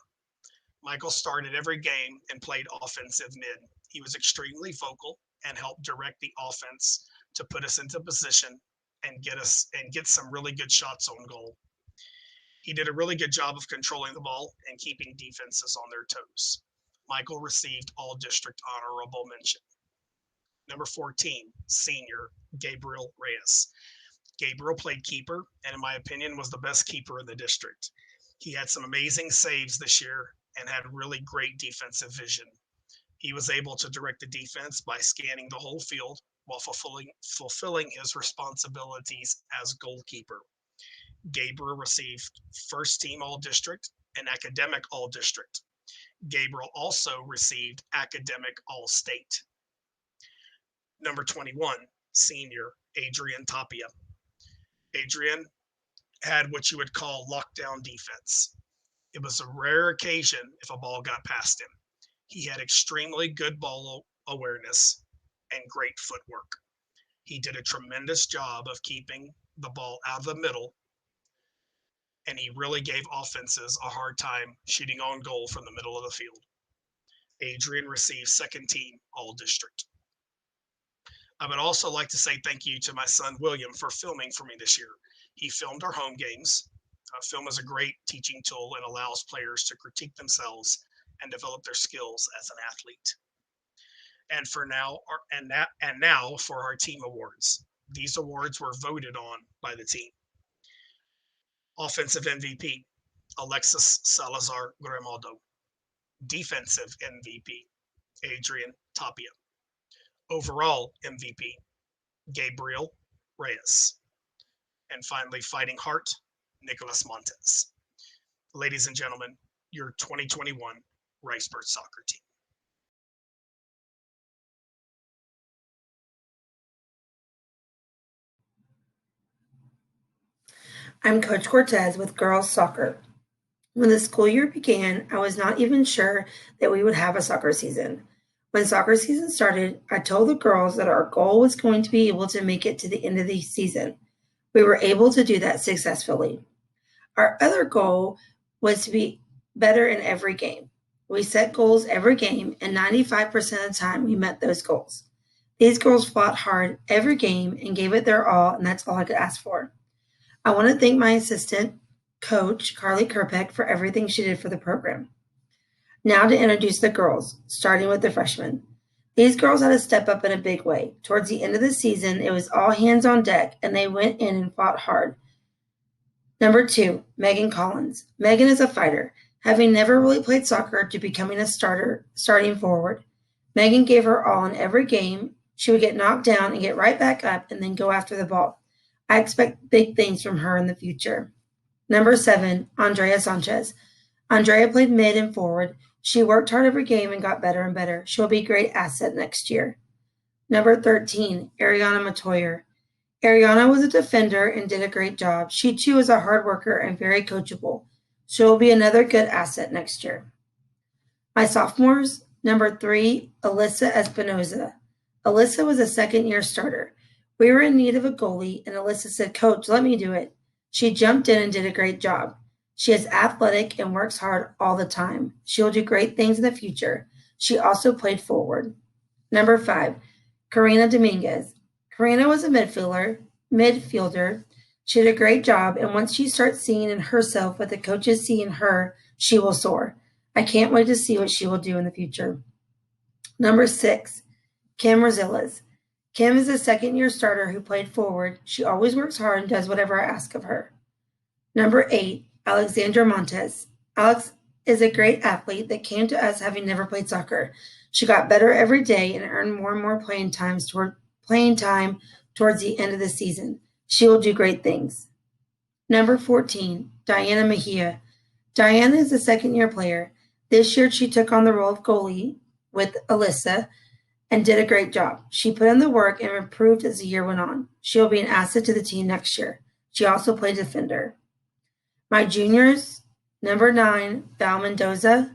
Speaker 6: Michael started every game and played offensive mid. He was extremely vocal and helped direct the offense to put us into position and get some really good shots on goal. He did a really good job of controlling the ball and keeping defenses on their toes. Michael received all district honorable mention. Number 14, senior Gabriel Reyes. Gabriel played keeper and in my opinion was the best keeper in the district. He had some amazing saves this year and had really great defensive vision. He was able to direct the defense by scanning the whole field while fulfilling his responsibilities as goalkeeper. Gabriel received first team all-district and academic all-district. Gabriel also received academic all-state. Number 21, senior Adrian Tapia. Adrian had what you would call lockdown defense. It was a rare occasion if a ball got past him. He had extremely good ball awareness and great footwork. He did a tremendous job of keeping the ball out of the middle, and he really gave offenses a hard time shooting on goal from the middle of the field. Adrian received second team all district. I would also like to say thank you to my son William for filming for me this year. He filmed our home games. Film is a great teaching tool and allows players to critique themselves and develop their skills as an athlete. And now for our team awards. These awards were voted on by the team. Offensive MVP, Alexis Salazar Grimaldo. Defensive MVP, Adrian Tapia. Overall MVP, Gabriel Reyes. And finally, Fighting Heart, Nicholas Montes. Ladies and gentlemen, your 2021 Ricebird soccer team.
Speaker 7: I'm Coach Cortez with girls soccer. When the school year began, I was not even sure that we would have a soccer season. When soccer season started, I told the girls that our goal was going to be able to make it to the end of the season. We were able to do that successfully. Our other goal was to be better in every game. We set goals every game, and 95% of the time we met those goals. These girls fought hard every game and gave it their all, and that's all I could ask for. I want to thank my assistant coach, Carly Kerpeck, for everything she did for the program. Now to introduce the girls, starting with the freshmen. These girls had to step up in a big way. Towards the end of the season, it was all hands on deck, and they went in and fought hard. Number 2, Megan Collins. Megan is a fighter, having never really played soccer to becoming a starting forward. Megan gave her all in every game. She would get knocked down and get right back up and then go after the ball. I expect big things from her in the future. Number 7, Andrea Sanchez. Andrea played mid and forward. She worked hard every game and got better and better. She'll be a great asset next year. Number 13, Ariana Matoyer. Ariana was a defender and did a great job. She too is a hard worker and very coachable. She'll be another good asset next year. My sophomores, number 3, Alyssa Espinoza. Alyssa was a second-year starter. We were in need of a goalie, and Alyssa said, "Coach, let me do it." She jumped in and did a great job. She is athletic and works hard all the time. She will do great things in the future. She also played forward. Number 5, Karina Dominguez. Karina was a midfielder. She did a great job, and once she starts seeing in herself what the coaches see in her, she will soar. I can't wait to see what she will do in the future. Number 6, Kim Rosillas. Kim is a second-year starter who played forward. She always works hard and does whatever I ask of her. Number 8, Alexandra Montes. Alex is a great athlete that came to us having never played soccer. She got better every day and earned more and more playing time towards the end of the season. She will do great things. Number 14, Diana Mejia. Diana is a second-year player. This year she took on the role of goalie with Alyssa, and did a great job. She put in the work and improved as the year went on. She will be an asset to the team next year. She also played defender. My juniors, number 9, Val Mendoza.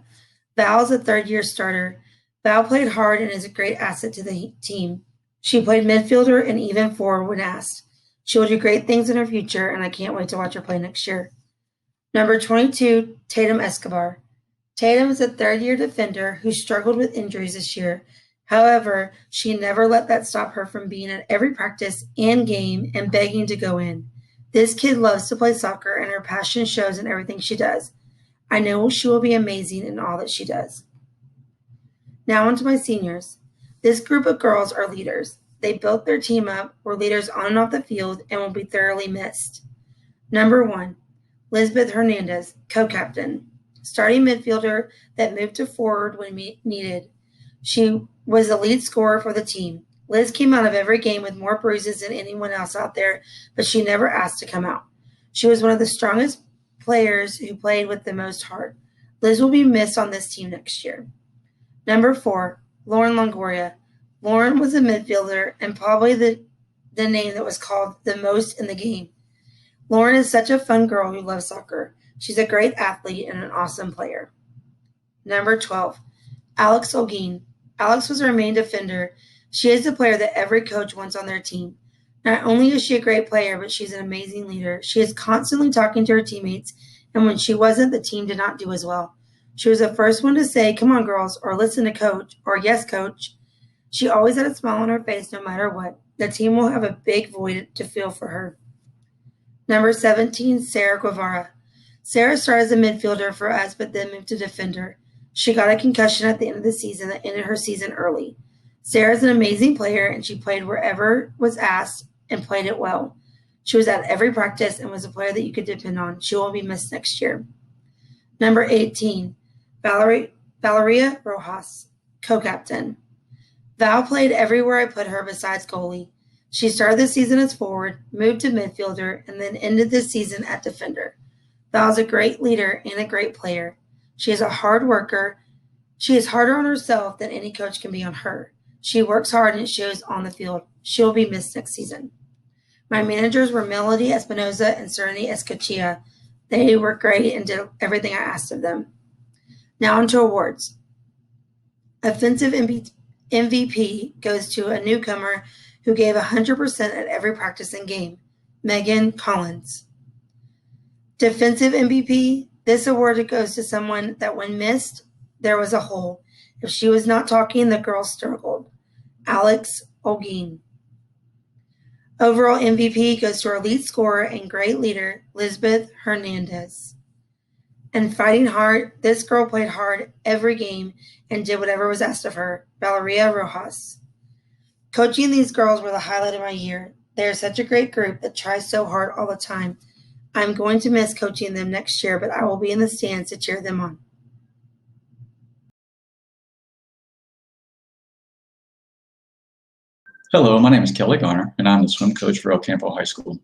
Speaker 7: Val is a third-year starter. Val played hard and is a great asset to the team. She played midfielder and even forward when asked. She will do great things in her future, and I can't wait to watch her play next year. Number 22, Tatum Escobar. Tatum is a third-year defender who struggled with injuries this year. However, she never let that stop her from being at every practice and game and begging to go in. This kid loves to play soccer, and her passion shows in everything she does. I know she will be amazing in all that she does. Now on to my seniors. This group of girls are leaders. They built their team up, were leaders on and off the field, and will be thoroughly missed. Number 1, Lisbeth Hernandez, co-captain. Starting midfielder that moved to forward when needed. She was the lead scorer for the team. Liz came out of every game with more bruises than anyone else out there, but she never asked to come out. She was one of the strongest players who played with the most heart. Liz will be missed on this team next year. Number 4, Lauren Longoria. Lauren was a midfielder and probably the name that was called the most in the game. Lauren is such a fun girl who loves soccer. She's a great athlete and an awesome player. Number 12, Alex Olguin. Alex was our main defender. She is the player that every coach wants on their team. Not only is she a great player, but she's an amazing leader. She is constantly talking to her teammates, and when she wasn't, the team did not do as well. She was the first one to say, "Come on, girls," or "Listen to coach," or "Yes, coach." She always had a smile on her face no matter what. The team will have a big void to fill for her. Number 17, Sarah Guevara. Sarah started as a midfielder for us, but then moved to defender. She got a concussion at the end of the season that ended her season early. Sarah's an amazing player, and she played wherever was asked and played it well. She was at every practice and was a player that you could depend on. She will be missed next year. Number 18, Valeria Rojas, co-captain. Val played everywhere I put her besides goalie. She started the season as forward, moved to midfielder, and then ended the season at defender. Val's a great leader and a great player. She is a hard worker. She is harder on herself than any coach can be on her. She works hard and it shows on the field. She will be missed next season. My managers were Melody Espinoza and Serenity Escachia. They were great and did everything I asked of them. Now on to awards. Offensive MVP goes to a newcomer who gave 100% at every practice and game, Megan Collins. Defensive MVP, this award goes to someone that when missed, there was a hole. If she was not talking, the girls struggled, Alex Olguin. Overall MVP goes to our lead scorer and great leader, Lisbeth Hernandez. And fighting hard, this girl played hard every game and did whatever was asked of her, Valeria Rojas. Coaching these girls were the highlight of my year. They are such a great group that tries so hard all the time. I'm going to miss coaching them next year, but I will be in the stands to cheer them on.
Speaker 8: Hello, my name is Kelly Garner, and I'm the swim coach for El Campo High School.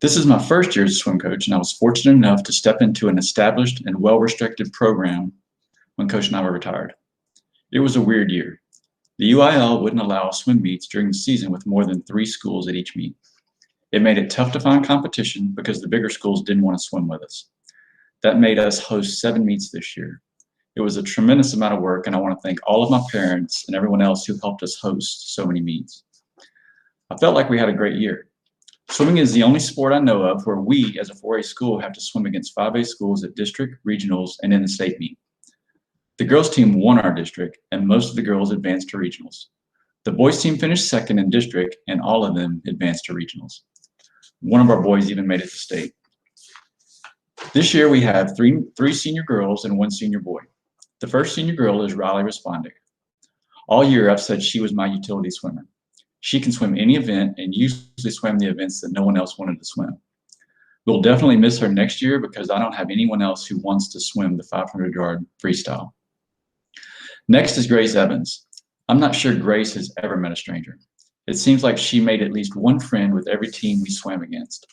Speaker 8: This is my first year as a swim coach, and I was fortunate enough to step into an established and well-restricted program when Coach and I were retired. It was a weird year. The UIL wouldn't allow swim meets during the season with more than 3 schools at each meet. It made it tough to find competition because the bigger schools didn't want to swim with us. That made us host 7 meets this year. It was a tremendous amount of work, and I want to thank all of my parents and everyone else who helped us host so many meets. I felt like we had a great year. Swimming is the only sport I know of where we, as a 4A school, have to swim against 5A schools at district, regionals, and in the state meet. The girls team won our district, and most of the girls advanced to regionals. The boys team finished second in district, and all of them advanced to regionals. One of our boys even made it to state. This year we have three senior girls and 1 senior boy. The first senior girl is Riley Respondic. All year I've said she was my utility swimmer. She can swim any event and usually swam the events that no one else wanted to swim. We'll definitely miss her next year because I don't have anyone else who wants to swim the 500-yard freestyle. Next is Grace Evans. I'm not sure Grace has ever met a stranger. It seems like she made at least one friend with every team we swam against.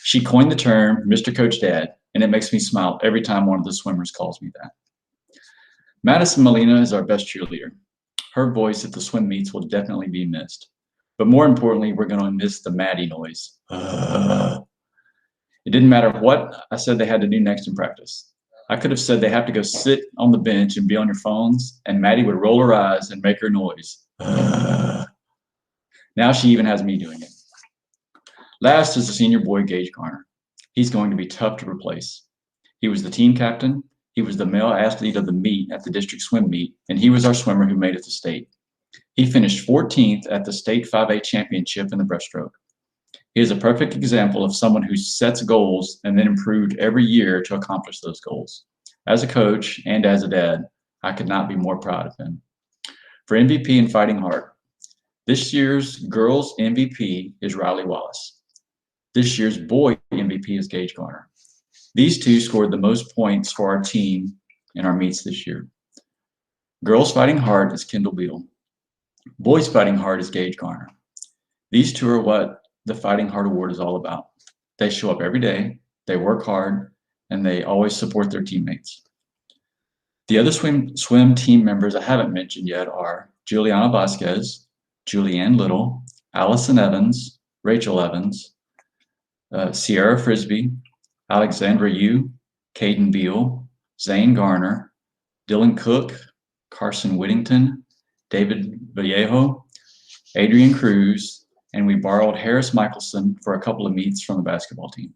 Speaker 8: She coined the term Mr. Coach Dad, and it makes me smile every time one of the swimmers calls me that. Madison Molina is our best cheerleader. Her voice at the swim meets will definitely be missed. But more importantly, we're going to miss the Maddie noise. It didn't matter what I said they had to do next in practice. I could have said they have to go sit on the bench and be on your phones, and Maddie would roll her eyes and make her noise. Now she even has me doing it. Last is the senior boy, Gage Garner. He's going to be tough to replace. He was the team captain. He was the male athlete of the meet at the district swim meet, and he was our swimmer who made it to state. He finished 14th at the state 5A championship in the breaststroke. He is a perfect example of someone who sets goals and then improved every year to accomplish those goals. As a coach and as a dad, I could not be more proud of him. For MVP and Fighting Heart, this year's girls MVP is Riley Wallace. This year's boy MVP is Gage Garner. These two scored the most points for our team in our meets this year. Girls Fighting Heart is Kendall Beal. Boys Fighting Heart is Gage Garner. These two are what the Fighting Heart Award is all about. They show up every day, they work hard, and they always support their teammates. The other swim team members I haven't mentioned yet are Juliana Vasquez, Julianne Little, Allison Evans, Rachel Evans, Sierra Frisbee, Alexandra Yu, Caden Beal, Zane Garner, Dylan Cook, Carson Whittington, David Vallejo, Adrian Cruz, and we borrowed Harris Michelson for a couple of meets from the basketball team.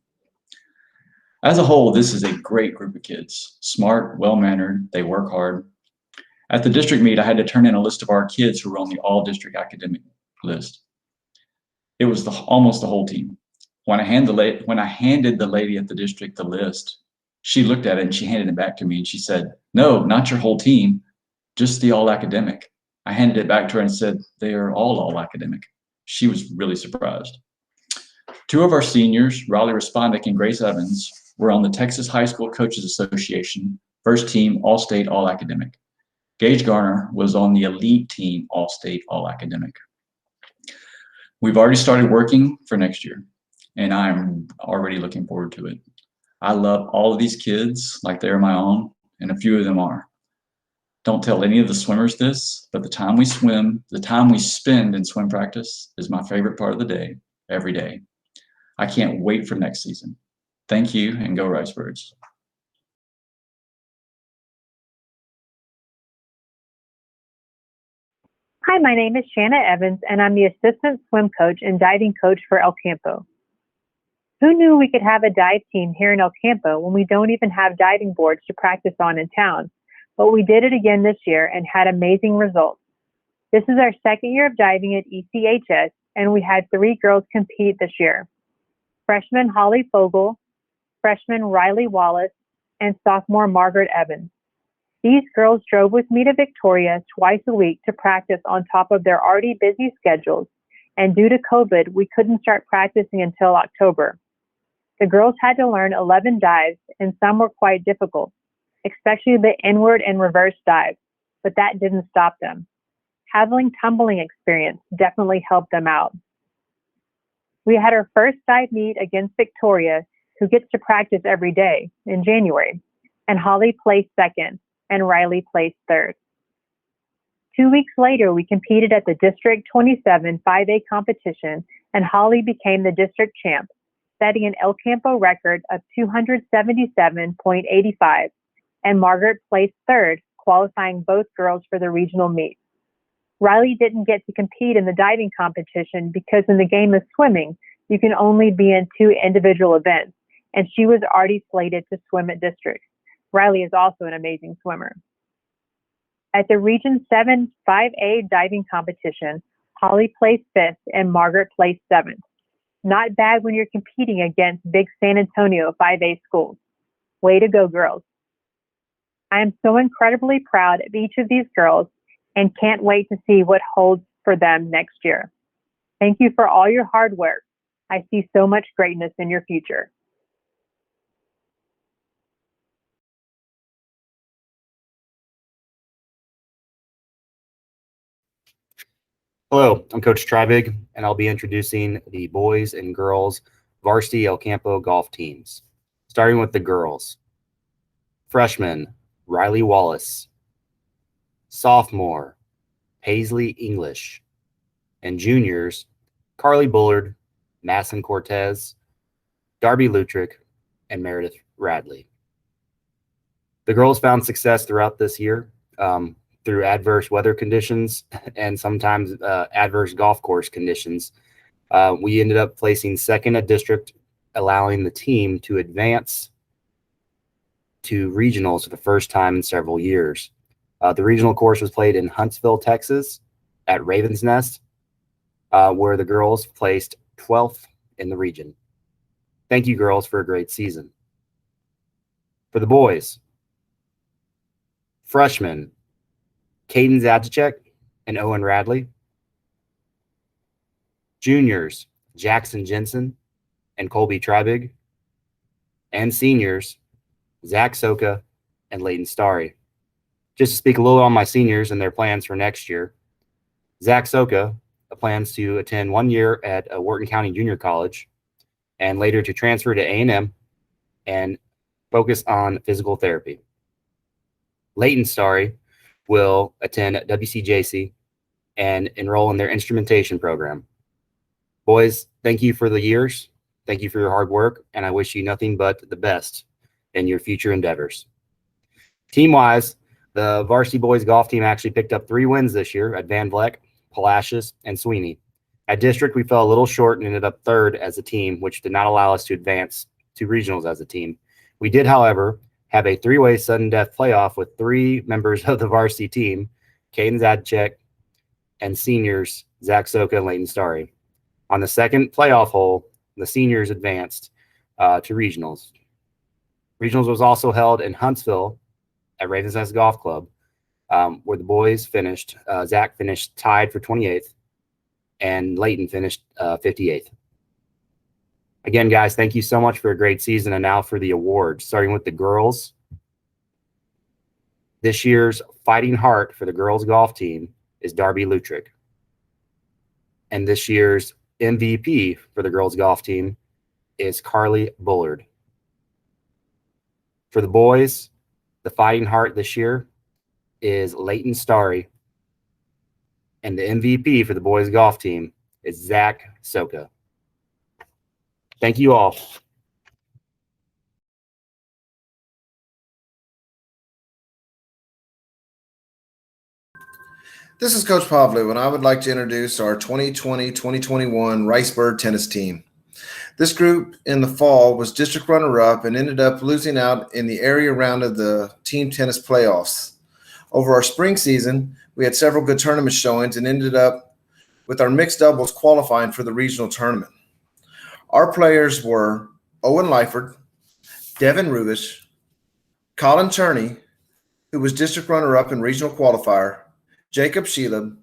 Speaker 8: As a whole, this is a great group of kids. Smart, well-mannered, they work hard. At the district meet, I had to turn in a list of our kids who were on the all-district academic list. It was almost the whole team. When I handed the lady at the district the list, she looked at it and she handed it back to me and she said, "No, not your whole team, just the all-academic." I handed it back to her and said, "They are all academic." She was really surprised. Two of our seniors, Raleigh Respondick and Grace Evans, were on the Texas High School Coaches Association first team All-State All-Academic. Gage Garner was on the elite team All-State All-Academic. We've already started working for next year, and I'm already looking forward to it. I love all of these kids like they're my own, and a few of them are. Don't tell any of the swimmers this, but the time we spend in swim practice is my favorite part of the day, every day. I can't wait for next season. Thank you, and go Ricebirds.
Speaker 9: Hi, my name is Shanna Evans, and I'm the assistant swim coach and diving coach for El Campo. Who knew we could have a dive team here in El Campo when we don't even have diving boards to practice on in town? But we did it again this year and had amazing results. This is our second year of diving at ECHS, and we had 3 girls compete this year. Freshman Holly Fogel, freshman Riley Wallace, and sophomore Margaret Evans. These girls drove with me to Victoria twice a week to practice on top of their already busy schedules, and due to COVID, we couldn't start practicing until October. The girls had to learn 11 dives, and some were quite difficult, especially the inward and reverse dives, but that didn't stop them. Having tumbling experience definitely helped them out. We had our first dive meet against Victoria, who gets to practice every day, in January, and Holly placed second, and Riley placed third. 2 weeks later, we competed at the District 27 5A competition, and Holly became the district champ, setting an El Campo record of 277.85, and Margaret placed third, qualifying both girls for the regional meet. Riley didn't get to compete in the diving competition because in the game of swimming, you can only be in 2 individual events, and she was already slated to swim at districts. Riley is also an amazing swimmer. At the Region 7 5A diving competition, Holly placed 5th and Margaret placed 7th. Not bad when you're competing against big San Antonio 5A schools. Way to go, girls. I am so incredibly proud of each of these girls and can't wait to see what holds for them next year. Thank you for all your hard work. I see so much greatness in your future.
Speaker 10: Hello, I'm Coach Treybig, and I'll be introducing the boys and girls Varsity El Campo golf teams. Starting with the girls. Freshman, Riley Wallace. Sophomore, Paisley English. And juniors, Carly Bullard, Masson Cortez, Darby Lutrick, and Meredith Radley. The girls found success throughout this year through adverse weather conditions and sometimes adverse golf course conditions. We ended up placing second at district, allowing the team to advance to regionals for the first time in several years. The regional course was played in Huntsville, Texas at Raven's Nest, where the girls placed 12th in the region. Thank you, girls, for a great season. For the boys, freshmen, Caden Zadicek and Owen Radley. Juniors, Jackson Jensen and Colby Treybig. And seniors, Zach Soka and Leighton Starry. Just to speak a little on my seniors and their plans for next year, Zach Soka plans to attend 1 year at Wharton County Junior College and later to transfer to A&M and focus on physical therapy. Leighton Starry will attend WCJC and enroll in their instrumentation program. Boys, thank you for the years. Thank you for your hard work, and I wish you nothing but the best in your future endeavors. Team-wise, the varsity boys golf team actually picked up 3 wins this year at Van Vleck, Palacios, and Sweeney. At district, we fell a little short and ended up 3rd as a team, which did not allow us to advance to regionals as a team. We did, however, have a 3-way sudden death playoff with 3 members of the varsity team, Caden Zadicek, and seniors Zach Soka and Leighton Starry. On the second playoff hole, the seniors advanced to regionals. Regionals was also held in Huntsville at Ravens Nest Golf Club, where the boys finished. Zach finished tied for 28th, and Leighton finished 58th. Again, guys, thank you so much for a great season. And now for the awards, starting with the girls. This year's Fighting Heart for the girls golf team is Darby Lutrick. And this year's MVP for the girls golf team is Carly Bullard. For the boys, the Fighting Heart this year is Leighton Starry. And the MVP for the boys golf team is Zach Soka. Thank you all.
Speaker 11: This is Coach Pavlu, and I would like to introduce our 2020-2021 Ricebird tennis team. This group in the fall was district runner-up and ended up losing out in the area round of the team tennis playoffs. Over our spring season, we had several good tournament showings and ended up with our mixed doubles qualifying for the regional tournament. Our players were Owen Lyford, Devin Rubish, Colin Turney, who was district runner-up in regional qualifier, Jacob Sheelab,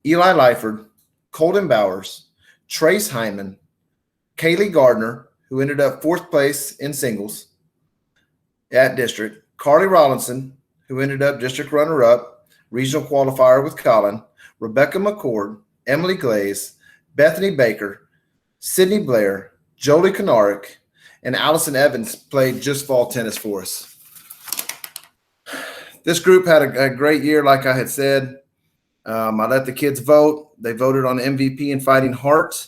Speaker 11: Eli Lyford, Colton Bowers, Trace Hyman, Kaylee Gardner, who ended up 4th place in singles at district, Carly Rollinson, who ended up district runner-up, regional qualifier with Colin, Rebecca McCord, Emily Glaze, Bethany Baker, Sydney Blair, Jolie Kanarick, and Allison Evans played just fall tennis for us. This group had a great year, like I had said. I let the kids vote. They voted on MVP and Fighting Heart.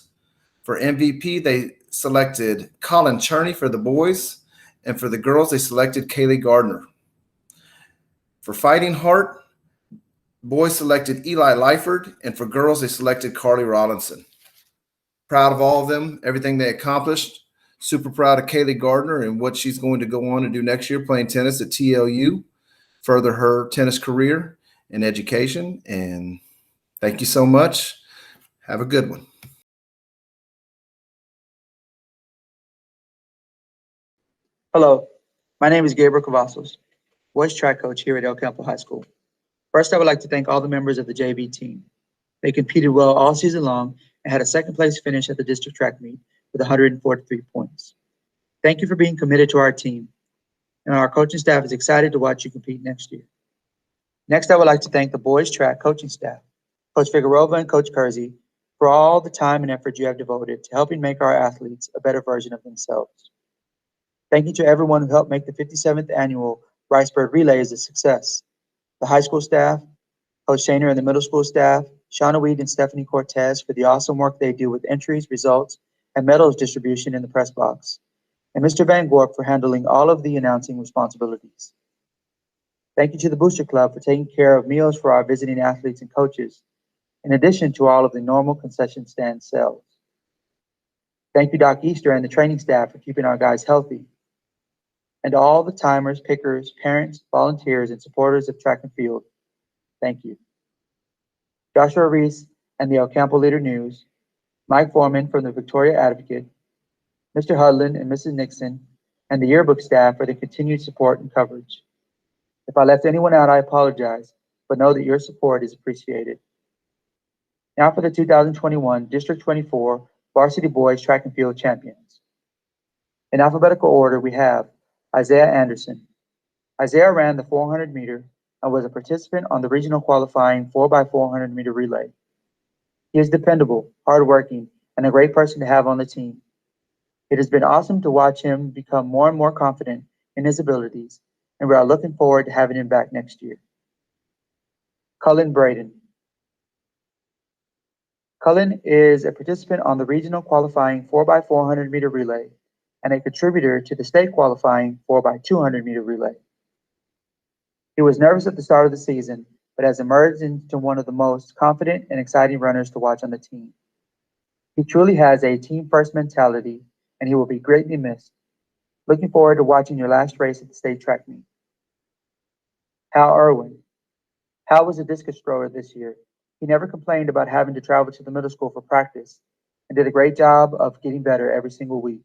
Speaker 11: For MVP, they selected Colin Cherney for the boys, and for the girls, they selected Kaylee Gardner. For Fighting Heart, boys selected Eli Lyford, and for girls, they selected Carly Rollinson. Proud of all of them, everything they accomplished. Super proud of Kaylee Gardner and what she's going to go on and do next year, playing tennis at TLU, further her tennis career and education. And thank you so much. Have a good one.
Speaker 12: Hello, my name is Gabriel Cavazos, boys track coach here at El Campo High School. First, I would like to thank all the members of the JV team. They competed well all season long and had a 2nd place finish at the district track meet with 143 points. Thank you for being committed to our team, and our coaching staff is excited to watch you compete next year. Next, I would like to thank the boys track coaching staff, Coach Figueroa and Coach Kersey, for all the time and effort you have devoted to helping make our athletes a better version of themselves. Thank you to everyone who helped make the 57th annual Ricebird Relays a success. The high school staff, Coach Shaner and the middle school staff, Shauna Weed and Stephanie Cortez for the awesome work they do with entries, results, and medals distribution in the press box, and Mr. Van Gorp for handling all of the announcing responsibilities. Thank you to the Booster Club for taking care of meals for our visiting athletes and coaches, in addition to all of the normal concession stand sales. Thank you, Doc Easter and the training staff for keeping our guys healthy. And all the timers, pickers, parents, volunteers, and supporters of track and field, thank you. Joshua Reese and the El Campo Leader News, Mike Foreman from the Victoria Advocate, Mr. Hudlin and Mrs. Nixon, and the yearbook staff for the continued support and coverage. If I left anyone out, I apologize, but know that your support is appreciated. Now for the 2021 District 24 Varsity Boys Track and Field Champions. In alphabetical order, we have Isaiah Anderson. Isaiah ran the 400 meter and was a participant on the regional qualifying 4x400 meter relay. He is dependable, hardworking, and a great person to have on the team. It has been awesome to watch him become more and more confident in his abilities, and we are looking forward to having him back next year. Cullen Braden. Cullen is a participant on the regional qualifying 4x400 meter relay and a contributor to the state qualifying 4x200 meter relay. He was nervous at the start of the season, but has emerged into one of the most confident and exciting runners to watch on the team. He truly has a team-first mentality, and he will be greatly missed. Looking forward to watching your last race at the state track meet. Hal Irwin. Hal was a discus thrower this year. He never complained about having to travel to the middle school for practice and did a great job of getting better every single week.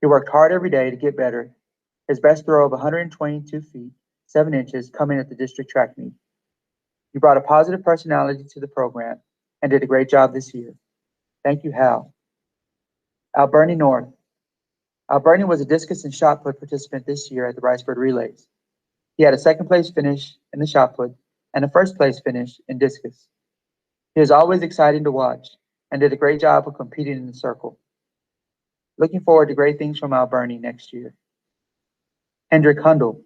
Speaker 12: He worked hard every day to get better. His best throw of 122 feet, 7 inches coming at the district track meet. He brought a positive personality to the program and did a great job this year. Thank you, Hal. Alberni North. Alberni was a discus and shot put participant this year at the Ricebird Relays. He had a second place finish in the shot put and a first place finish in discus. He is always exciting to watch and did a great job of competing in the circle. Looking forward to great things from Alberni next year. Hendrik Hundel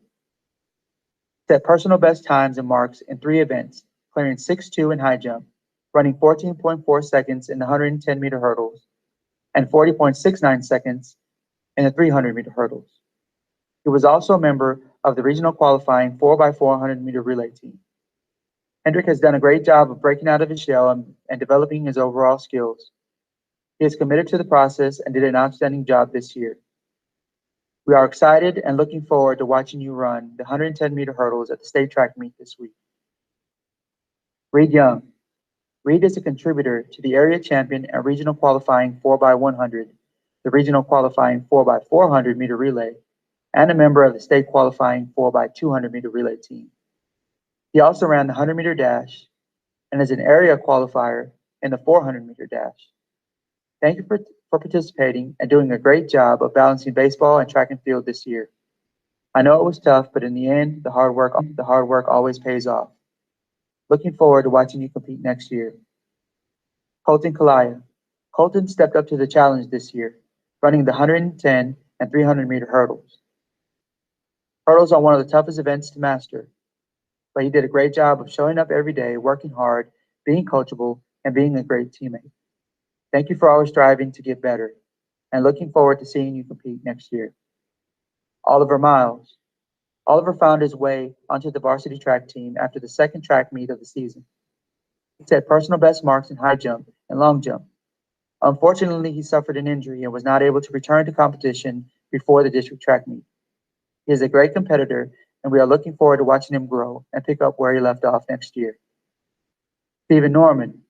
Speaker 12: set personal best times and marks in 3 events, clearing 6.2 in high jump, running 14.4 seconds in the 110 meter hurdles, and 40.69 seconds in the 300 meter hurdles. He was also a member of the regional qualifying 4x400 meter relay team. Hendrik has done a great job of breaking out of his shell and developing his overall skills. He is committed to the process and did an outstanding job this year. We are excited and looking forward to watching you run the 110 meter hurdles at the state track meet this week. Reed Young. Reed is a contributor to the area champion and regional qualifying 4x100, the regional qualifying 4x400 meter relay, and a member of the state qualifying 4x200 meter relay team. He also ran the 100 meter dash and is an area qualifier in the 400 meter dash. Thank you for participating and doing a great job of balancing baseball and track and field this year. I know it was tough, but in the end, the hard work always pays off. Looking forward to watching you compete next year. Colton Kalaya. Colton stepped up to the challenge this year, running the 110 and 300 meter hurdles. Hurdles are one of the toughest events to master, but he did a great job of showing up every day, working hard, being coachable, and being a great teammate. Thank you for always striving to get better, and looking forward to seeing you compete next year. Oliver Miles. Oliver found his way onto the varsity track team after the second track meet of the season. He set personal best marks in high jump and long jump. Unfortunately, he suffered an injury and was not able to return to competition before the district track meet. He is a great competitor, and we are looking forward to watching him grow and pick up where he left off next year. Stephen Norman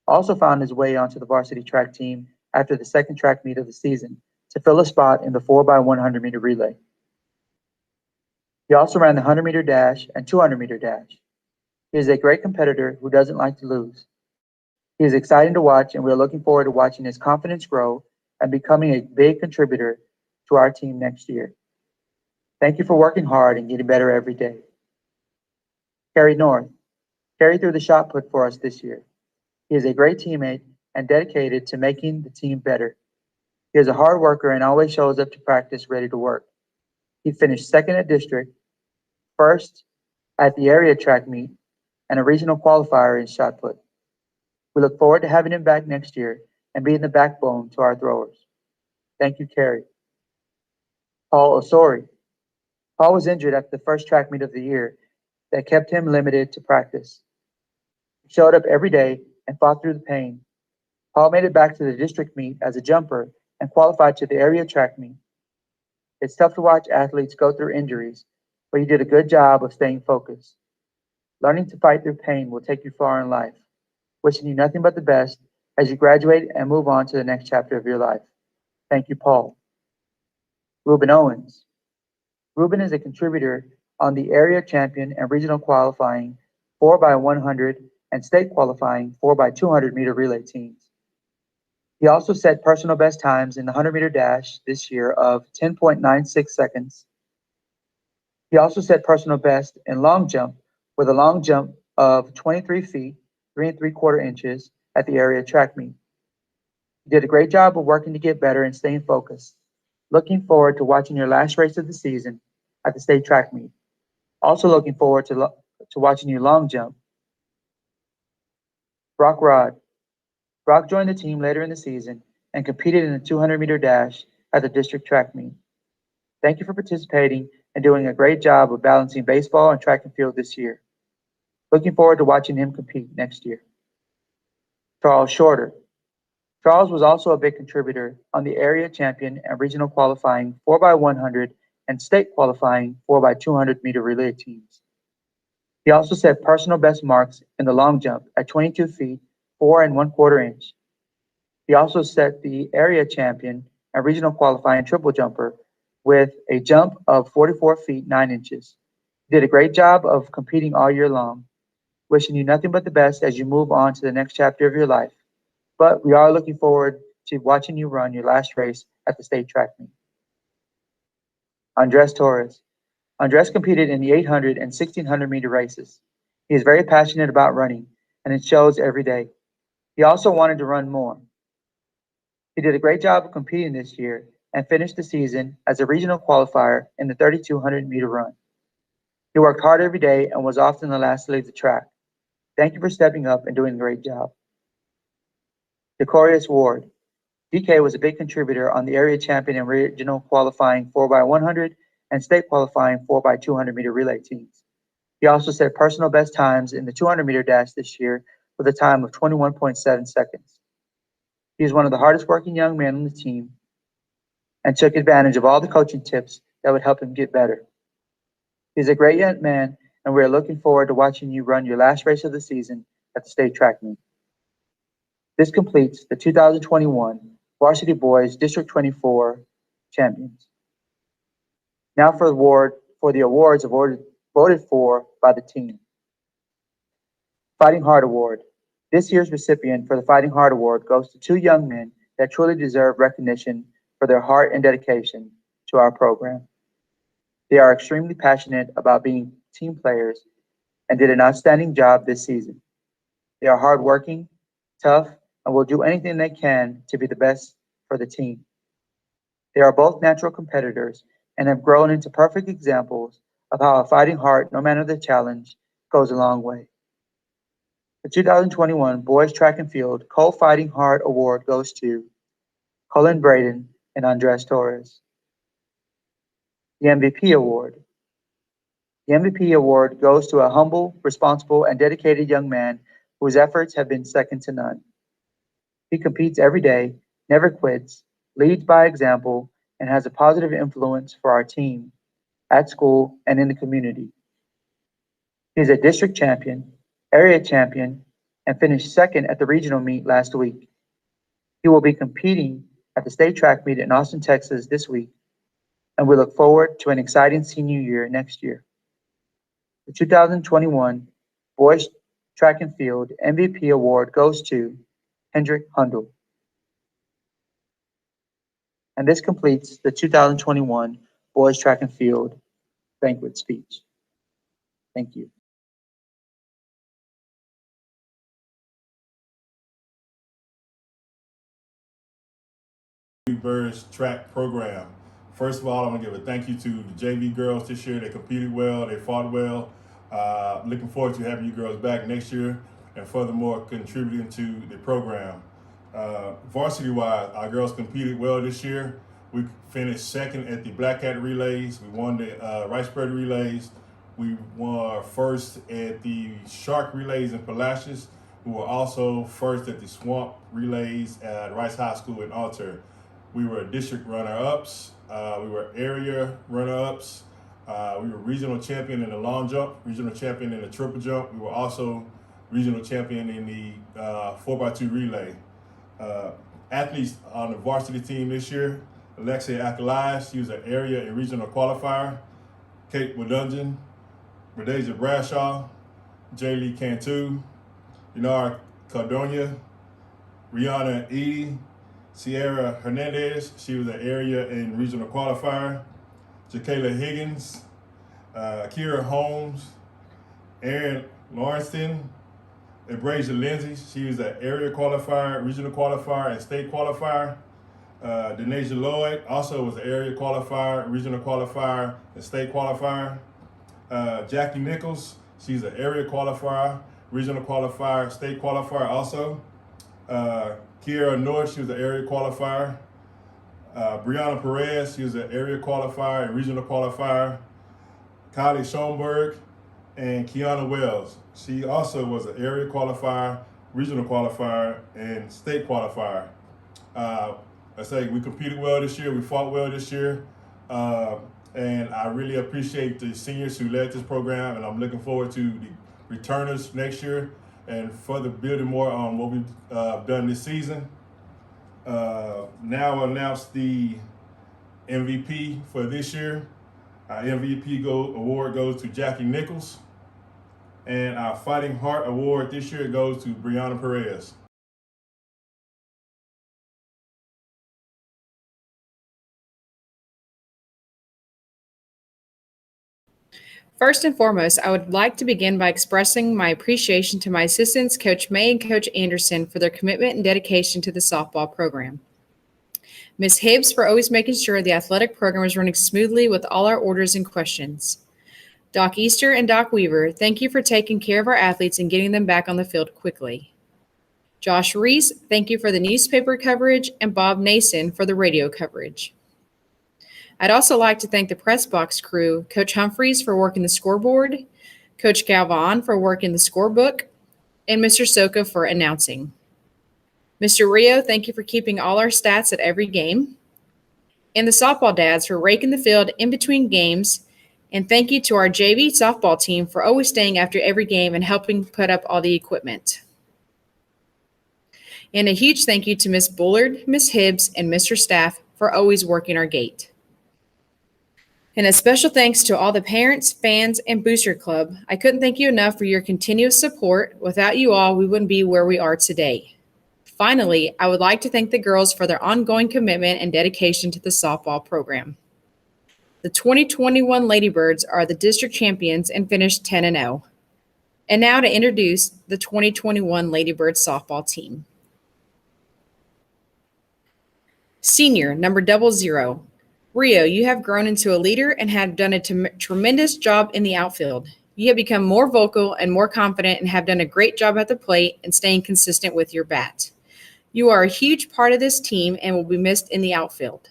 Speaker 12: also found his way onto the varsity track team after the second track meet of the season to fill a spot in the 4x100 meter relay. He also ran the 100 meter dash and 200 meter dash. He is a great competitor who doesn't like to lose. He is exciting to watch, and we are looking forward to watching his confidence grow and becoming a big contributor to our team next year. Thank you for working hard and getting better every day. Carrie North. Carrie threw the shot put for us this year. He is a great teammate and dedicated to making the team better. He is a hard worker and always shows up to practice ready to work. He finished second at district, first at the area track meet, and a regional qualifier in shot put. We look forward to having him back next year and being the backbone to our throwers. Thank you, Carrie. Paul Osori. Paul was injured after the first track meet of the year that kept him limited to practice. He showed up every day and fought through the pain. Paul made it back to the district meet as a jumper and qualified to the area track meet. It's tough to watch athletes go through injuries, but you did a good job of staying focused. Learning to fight through pain will take you far in life. Wishing you nothing but the best as you graduate and move on to the next chapter of your life. Thank you, Paul. Ruben Owens. Ruben is a contributor on the area champion and regional qualifying 4x100 and state qualifying 4x200 meter relay teams. He also set personal best times in the 100 meter dash this year of 10.96 seconds. He also set personal best in long jump with a long jump of 23 feet, 3 3/4 inches at the area track meet. You did a great job of working to get better and staying focused. Looking forward to watching your last race of the season at the state track meet. Also looking forward to watching you long jump. Brock Rod. Brock joined the team later in the season and competed in the 200 meter dash at the district track meet. Thank you for participating and doing a great job of balancing baseball and track and field this year. Looking forward to watching him compete next year. Charles Shorter. Charles was also a big contributor on the area champion and regional qualifying 4x100 and state qualifying 4x200 meter relay teams. He also set personal best marks in the long jump at 22 feet, 4 1/4 inch. He also set the area champion and regional qualifying triple jumper with a jump of 44 feet, 9 inches. He did a great job of competing all year long. Wishing you nothing but the best as you move on to the next chapter of your life. But we are looking forward to watching you run your last race at the state track meet. Andres Torres. Andres competed in the 800 and 1600 meter races. He is very passionate about running, and it shows every day. He also wanted to run more. He did a great job of competing this year and finished the season as a regional qualifier in the 3200 meter run. He worked hard every day and was often the last to leave the track. Thank you for stepping up and doing a great job. Decorius Ward. DK was a big contributor on the area champion and regional qualifying 4x100 and state qualifying 4x200 meter relay teams. He also set personal best times in the 200 meter dash this year with a time of 21.7 seconds. He is one of the hardest working young men on the team and took advantage of all the coaching tips that would help him get better. He's a great young man, and we are looking forward to watching you run your last race of the season at the state track meet. This completes the 2021 Varsity Boys District 24 champions. Now for the awards voted for by the team. Fighting Heart Award. This year's recipient for the Fighting Heart Award goes to 2 young men that truly deserve recognition for their heart and dedication to our program. They are extremely passionate about being team players and did an outstanding job this season. They are hardworking, tough, and will do anything they can to be the best for the team. They are both natural competitors and have grown into perfect examples of how a fighting heart, no matter the challenge, goes a long way. The 2021 Boys Track and Field Co-Fighting Heart Award goes to Colin Braden and Andres Torres. The MVP Award. The MVP Award goes to a humble, responsible, and dedicated young man whose efforts have been second to none. He competes every day, never quits, leads by example, and has a positive influence for our team, at school, and in the community. He is a district champion, area champion, and finished second at the regional meet last week. He will be competing at the state track meet in Austin, Texas this week, and we look forward to an exciting senior year next year. The 2021 Boys Track and Field MVP Award goes to Hendrik Hundel. And this completes the 2021 Boys Track and Field banquet speech. Thank you.
Speaker 4: Birds track program. First of all, I want to give a thank you to the JV girls this year. They competed well, they fought well. Looking forward to having you girls back next year and furthermore contributing to the program. Varsity-wise, our girls competed well this year. We finished second at the Black Cat Relays. We won the Ricebird Relays. We won first at the Shark Relays in Palacios. We were also first at the Swamp Relays at Rice High School in Alter. We were district runner-ups. We were area runner-ups. We were regional champion in the long jump, regional champion in the triple jump. We were also regional champion in the 4x2 relay. Athletes on the varsity team this year: Alexia Akalai, she was an area and regional qualifier. Kate Wadungeon, Radeja Bradshaw, Jaylee Cantu, Yanara Cardonia, Rihanna Edie, Sierra Hernandez, she was an area and regional qualifier. Jakayla Higgins, Kira Holmes, Erin Lawrencton, Abrasia Lindsay, she was an area qualifier, regional qualifier, and state qualifier. Denasia Lloyd also was an area qualifier, regional qualifier, and state qualifier. Jackie Nichols, she's an area qualifier, regional qualifier, state qualifier also. Kiera North, she was an area qualifier. Brianna Perez, she was an area qualifier and regional qualifier. Kylie Schoenberg and Kiana Wells, she also was an area qualifier, regional qualifier, and state qualifier. I say we competed well this year, we fought well this year, and I really appreciate the seniors who led this program, and I'm looking forward to the returners next year and further building more on what we've done this season. Now I'll announce the MVP for this year. Our MVP award goes to Jackie Nichols, and our Fighting Heart award this year goes to Brianna Perez.
Speaker 13: First and foremost, I would like to begin by expressing my appreciation to my assistants, Coach May and Coach Anderson, for their commitment and dedication to the softball program. Ms. Hibbs for always making sure the athletic program is running smoothly with all our orders and questions. Doc Easter and Doc Weaver, thank you for taking care of our athletes and getting them back on the field quickly. Josh Reese, thank you for the newspaper coverage, and Bob Nason for the radio coverage. I'd also like to thank the press box crew, Coach Humphreys for working the scoreboard, Coach Galvan for working the scorebook, and Mr. Soka for announcing. Mr. Rio, thank you for keeping all our stats at every game, and the softball dads for raking the field in between games, and thank you to our JV softball team for always staying after every game and helping put up all the equipment. And a huge thank you to Miss Bullard, Miss Hibbs, and Mr. Staff for always working our gate. And a special thanks to all the parents, fans, and Booster Club. I couldn't thank you enough for your continuous support. Without you all, we wouldn't be where we are today. Finally, I would like to thank the girls for their ongoing commitment and dedication to the softball program. The 2021 Ladybirds are the district champions and finished 10-0. And now to introduce the 2021 Ladybirds softball team. Senior, number 00. Rio, you have grown into a leader and have done a tremendous job in the outfield. You have become more vocal and more confident and have done a great job at the plate and staying consistent with your bat. You are a huge part of this team and will be missed in the outfield.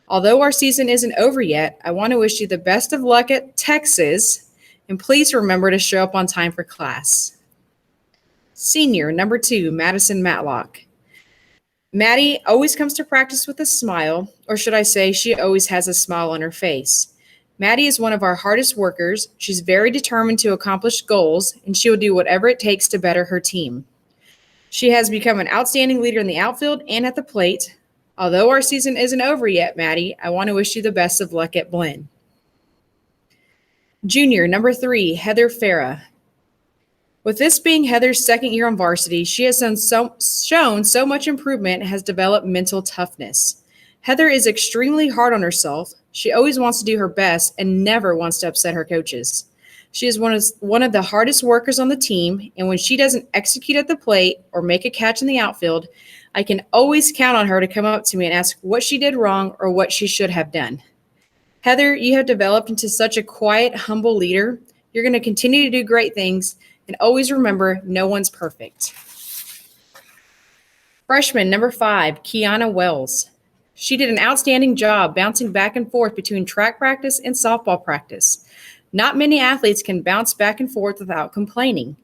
Speaker 13: Although our season isn't over yet, I want to wish you the best of luck at Texas, and please remember to show up on time for class. Senior, number 2, Madison Matlock. Maddie always comes to practice with a smile, or should I say she always has a smile on her face. Maddie is one of our hardest workers. She's very determined to accomplish goals, and she will do whatever it takes to better her team. She has become an outstanding leader in the outfield and at the plate. Although our season isn't over yet, Maddie, I want to wish you the best of luck at Blinn. Junior, number 3, Heather Farah. With this being Heather's second year on varsity, she has shown so much improvement and has developed mental toughness. Heather is extremely hard on herself. She always wants to do her best and never wants to upset her coaches. She is one of the hardest workers on the team, and when she doesn't execute at the plate or make a catch in the outfield, I can always count on her to come up to me and ask what she did wrong or what she should have done. Heather, you have developed into such a quiet, humble leader. You're going to continue to do great things, and always remember, no one's perfect. Freshman number 5, Kiana Wells. She did an outstanding job bouncing back and forth between track practice and softball practice. Not many athletes can bounce back and forth without complaining.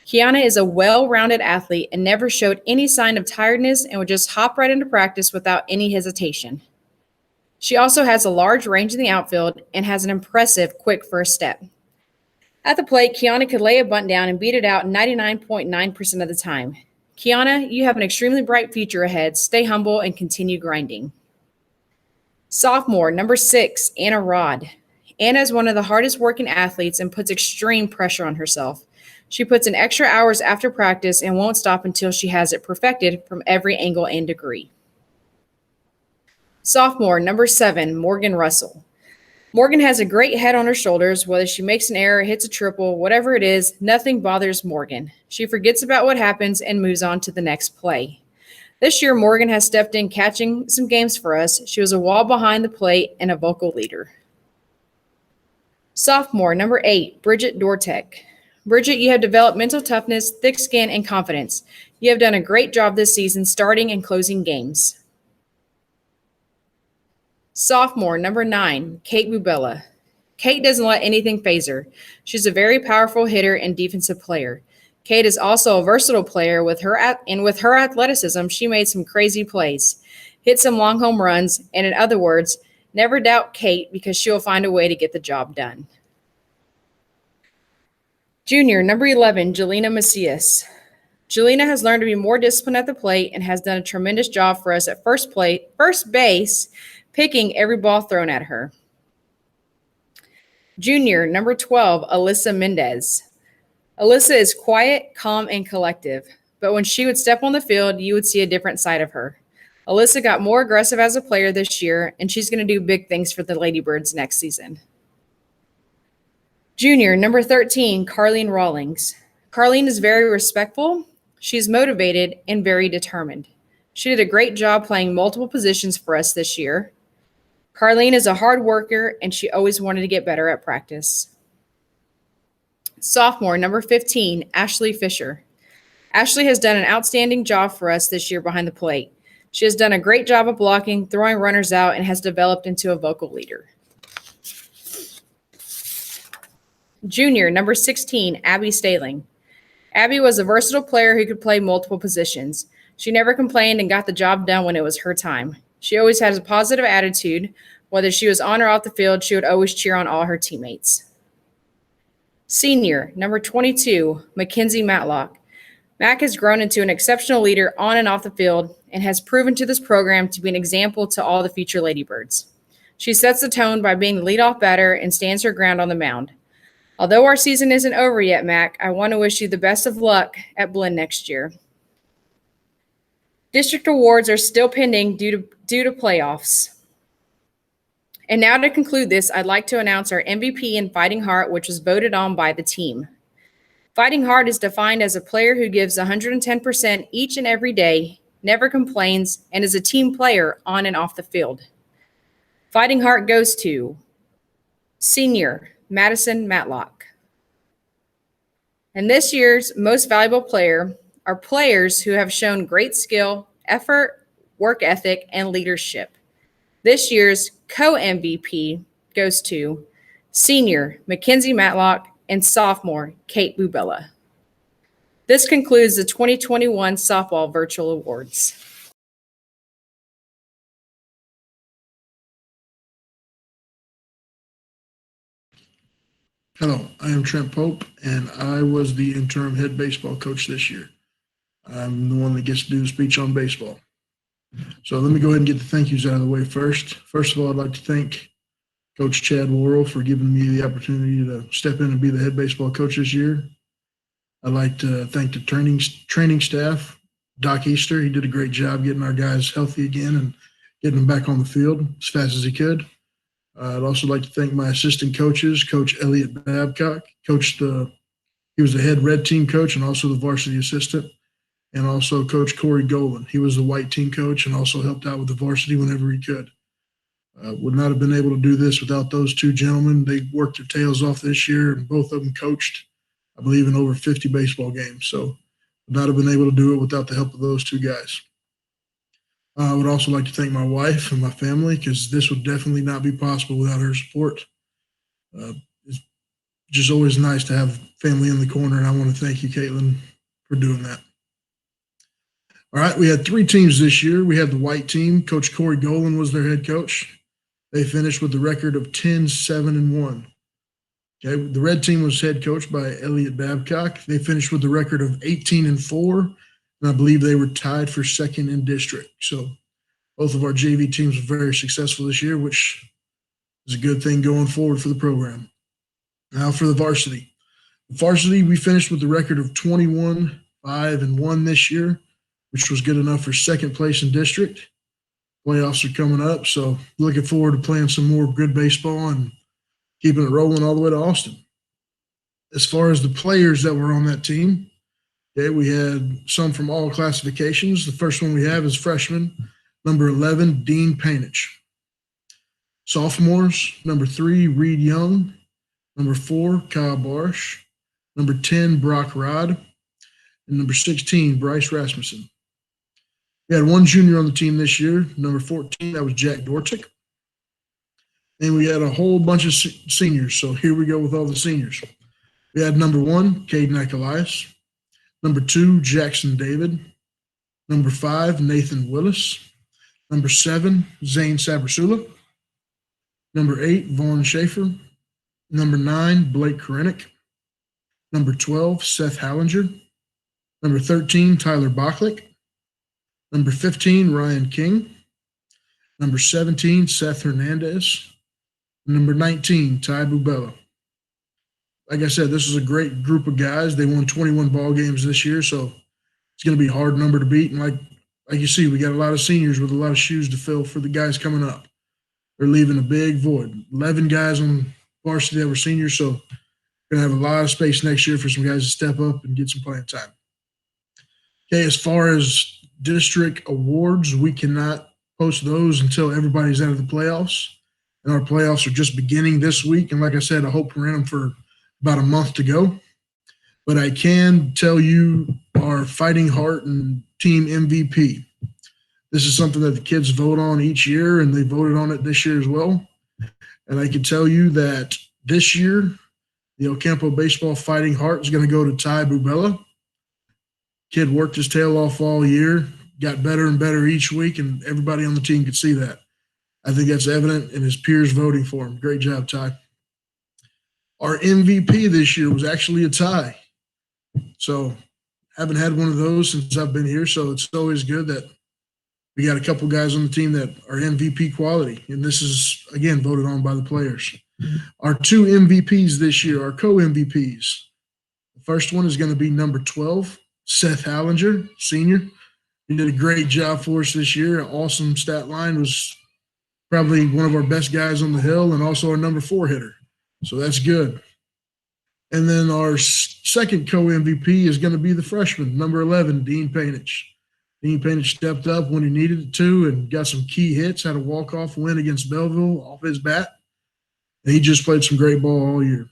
Speaker 13: Kiana is a well-rounded athlete and never showed any sign of tiredness and would just hop right into practice without any hesitation. She also has a large range in the outfield and has an impressive quick first step. At the plate, Kiana could lay a bunt down and beat it out 99.9% of the time. Kiana, you have an extremely bright future ahead. Stay humble and continue grinding. Sophomore, number 6, Anna Rod. Anna is one of the hardest working athletes and puts extreme pressure on herself. She puts in extra hours after practice and won't stop until she has it perfected from every angle and degree. Sophomore, number 7, Morgan Russell. Morgan has a great head on her shoulders. Whether she makes an error, hits a triple, whatever it is, nothing bothers Morgan. She forgets about what happens and moves on to the next play. This year, Morgan has stepped in catching some games for us. She was a wall behind the plate and a vocal leader. Sophomore, number 8, Bridget Dortek. Bridget, you have developed mental toughness, thick skin, and confidence. You have done a great job this season starting and closing games. Sophomore, number 9, Kate Bubella. Kate doesn't let anything faze her. She's a very powerful hitter and defensive player. Kate is also a versatile player with her athleticism. She made some crazy plays, hit some long home runs, and in other words, never doubt Kate because she'll find a way to get the job done. Junior, number 11, Jelena Macias. Jelena has learned to be more disciplined at the plate and has done a tremendous job for us at first base, picking every ball thrown at her. Junior, number 12, Alyssa Mendez. Alyssa is quiet, calm, and collective, but when she would step on the field, you would see a different side of her. Alyssa got more aggressive as a player this year, and she's going to do big things for the Ladybirds next season. Junior, number 13, Carlene Rawlings. Carlene is very respectful, she's motivated, and very determined. She did a great job playing multiple positions for us this year. Carlene is a hard worker, and she always wanted to get better at practice. Sophomore, number 15, Ashley Fisher. Ashley has done an outstanding job for us this year behind the plate. She has done a great job of blocking, throwing runners out, and has developed into a vocal leader. Junior, number 16, Abby Staling. Abby was a versatile player who could play multiple positions. She never complained and got the job done when it was her time. She always had a positive attitude. Whether she was on or off the field, she would always cheer on all her teammates. Senior, number 22, Mackenzie Matlock. Mac has grown into an exceptional leader on and off the field and has proven to this program to be an example to all the future Ladybirds. She sets the tone by being the leadoff batter and stands her ground on the mound. Although our season isn't over yet, Mac, I want to wish you the best of luck at Blinn next year. District awards are still pending due to playoffs. And now to conclude this, I'd like to announce our MVP in Fighting Heart, which was voted on by the team. Fighting Heart is defined as a player who gives 110% each and every day, never complains, and is a team player on and off the field. Fighting Heart goes to Senior, Madison Matlock. And this year's most valuable player are players who have shown great skill, effort, work ethic, and leadership. This year's co-MVP goes to Senior, Mackenzie Matlock, and Sophomore, Kate Bubella. This concludes the 2021 Softball Virtual Awards.
Speaker 14: Hello, I am Trent Pope, and I was the interim head baseball coach this year. I'm the one that gets to do the speech on baseball. So let me go ahead and get the thank yous out of the way first. First of all, I'd like to thank Coach Chad Worrell for giving me the opportunity to step in and be the head baseball coach this year. I'd like to thank the training staff, Doc Easter. He did a great job getting our guys healthy again and getting them back on the field as fast as he could. I'd also like to thank my assistant coaches, Coach Elliott Babcock. He was the head red team coach and also the varsity assistant, and also Coach Corey Golan. He was the white team coach and also helped out with the varsity whenever he could. Would not have been able to do this without those two gentlemen. They worked their tails off this year, and both of them coached, I believe, in over 50 baseball games. So would not have been able to do it without the help of those two guys. I would also like to thank my wife and my family, because this would definitely not be possible without her support. It's just always nice to have family in the corner, and I want to thank you, Caitlin, for doing that. All right, we had 3 teams this year. We had the white team. Coach Corey Golan was their head coach. They finished with the record of 10-7-1. Okay, the red team was head coached by Elliot Babcock. They finished with the record of 18-4, and I believe they were tied for second in district. So both of our JV teams were very successful this year, which is a good thing going forward for the program. Now for the varsity. The varsity, we finished with the record of 21-5-1 this year, which was good enough for second place in district. Playoffs are coming up, so looking forward to playing some more good baseball and keeping it rolling all the way to Austin. As far as the players that were on that team, okay, we had some from all classifications. The first one we have is freshman, number 11, Dean Painich. Sophomores, number 3, Reed Young. Number 4, Kyle Barsh. Number 10, Brock Rod. And number 16, Bryce Rasmussen. We had one junior on the team this year, number 14, that was Jack Dortick. And we had a whole bunch of seniors, so here we go with all the seniors. We had number 1, Caden Nicolais. Number 2, Jackson David. Number 5, Nathan Willis. Number 7, Zane Sabrasula. Number 8, Vaughn Schaefer. Number 9, Blake Korenick. Number 12, Seth Hallinger. Number 13, Tyler Bachlick. Number 15, Ryan King. Number 17, Seth Hernandez. Number 19, Ty Bubella. Like I said, this is a great group of guys. They won 21 ball games this year, so it's going to be a hard number to beat. And like you see, we got a lot of seniors with a lot of shoes to fill for the guys coming up. They're leaving a big void. 11 guys on varsity that were seniors, so we're going to have a lot of space next year for some guys to step up and get some playing time. Okay, as far as district awards, we cannot post those until everybody's out of the playoffs. And our playoffs are just beginning this week. And like I said, I hope we're in them for about a month to go. But I can tell you our Fighting Heart and team MVP. This is something that the kids vote on each year, and they voted on it this year as well. And I can tell you that this year, the Ocampo Baseball Fighting Heart is going to go to Ty Bubella. Kid worked his tail off all year, got better and better each week, and everybody on the team could see that. I think that's evident in his peers voting for him. Great job, Ty. Our MVP this year was actually a tie. So haven't had one of those since I've been here, so it's always good that we got a couple guys on the team that are MVP quality, and this is, again, voted on by the players. Our 2 MVPs this year, our co-MVPs. The first one is going to be number 12, Seth Hallinger, senior. He did a great job for us this year. An awesome stat line, was probably one of our best guys on the hill, and also our number 4 hitter. So that's good. And then our second co-MVP is going to be the freshman, number 11, Dean Painich. Dean Painich stepped up when he needed it to and got some key hits, had a walk-off win against Belleville off his bat. And he just played some great ball all year.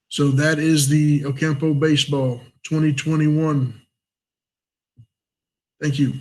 Speaker 14: So that is the Ocampo Baseball 2021. Thank you.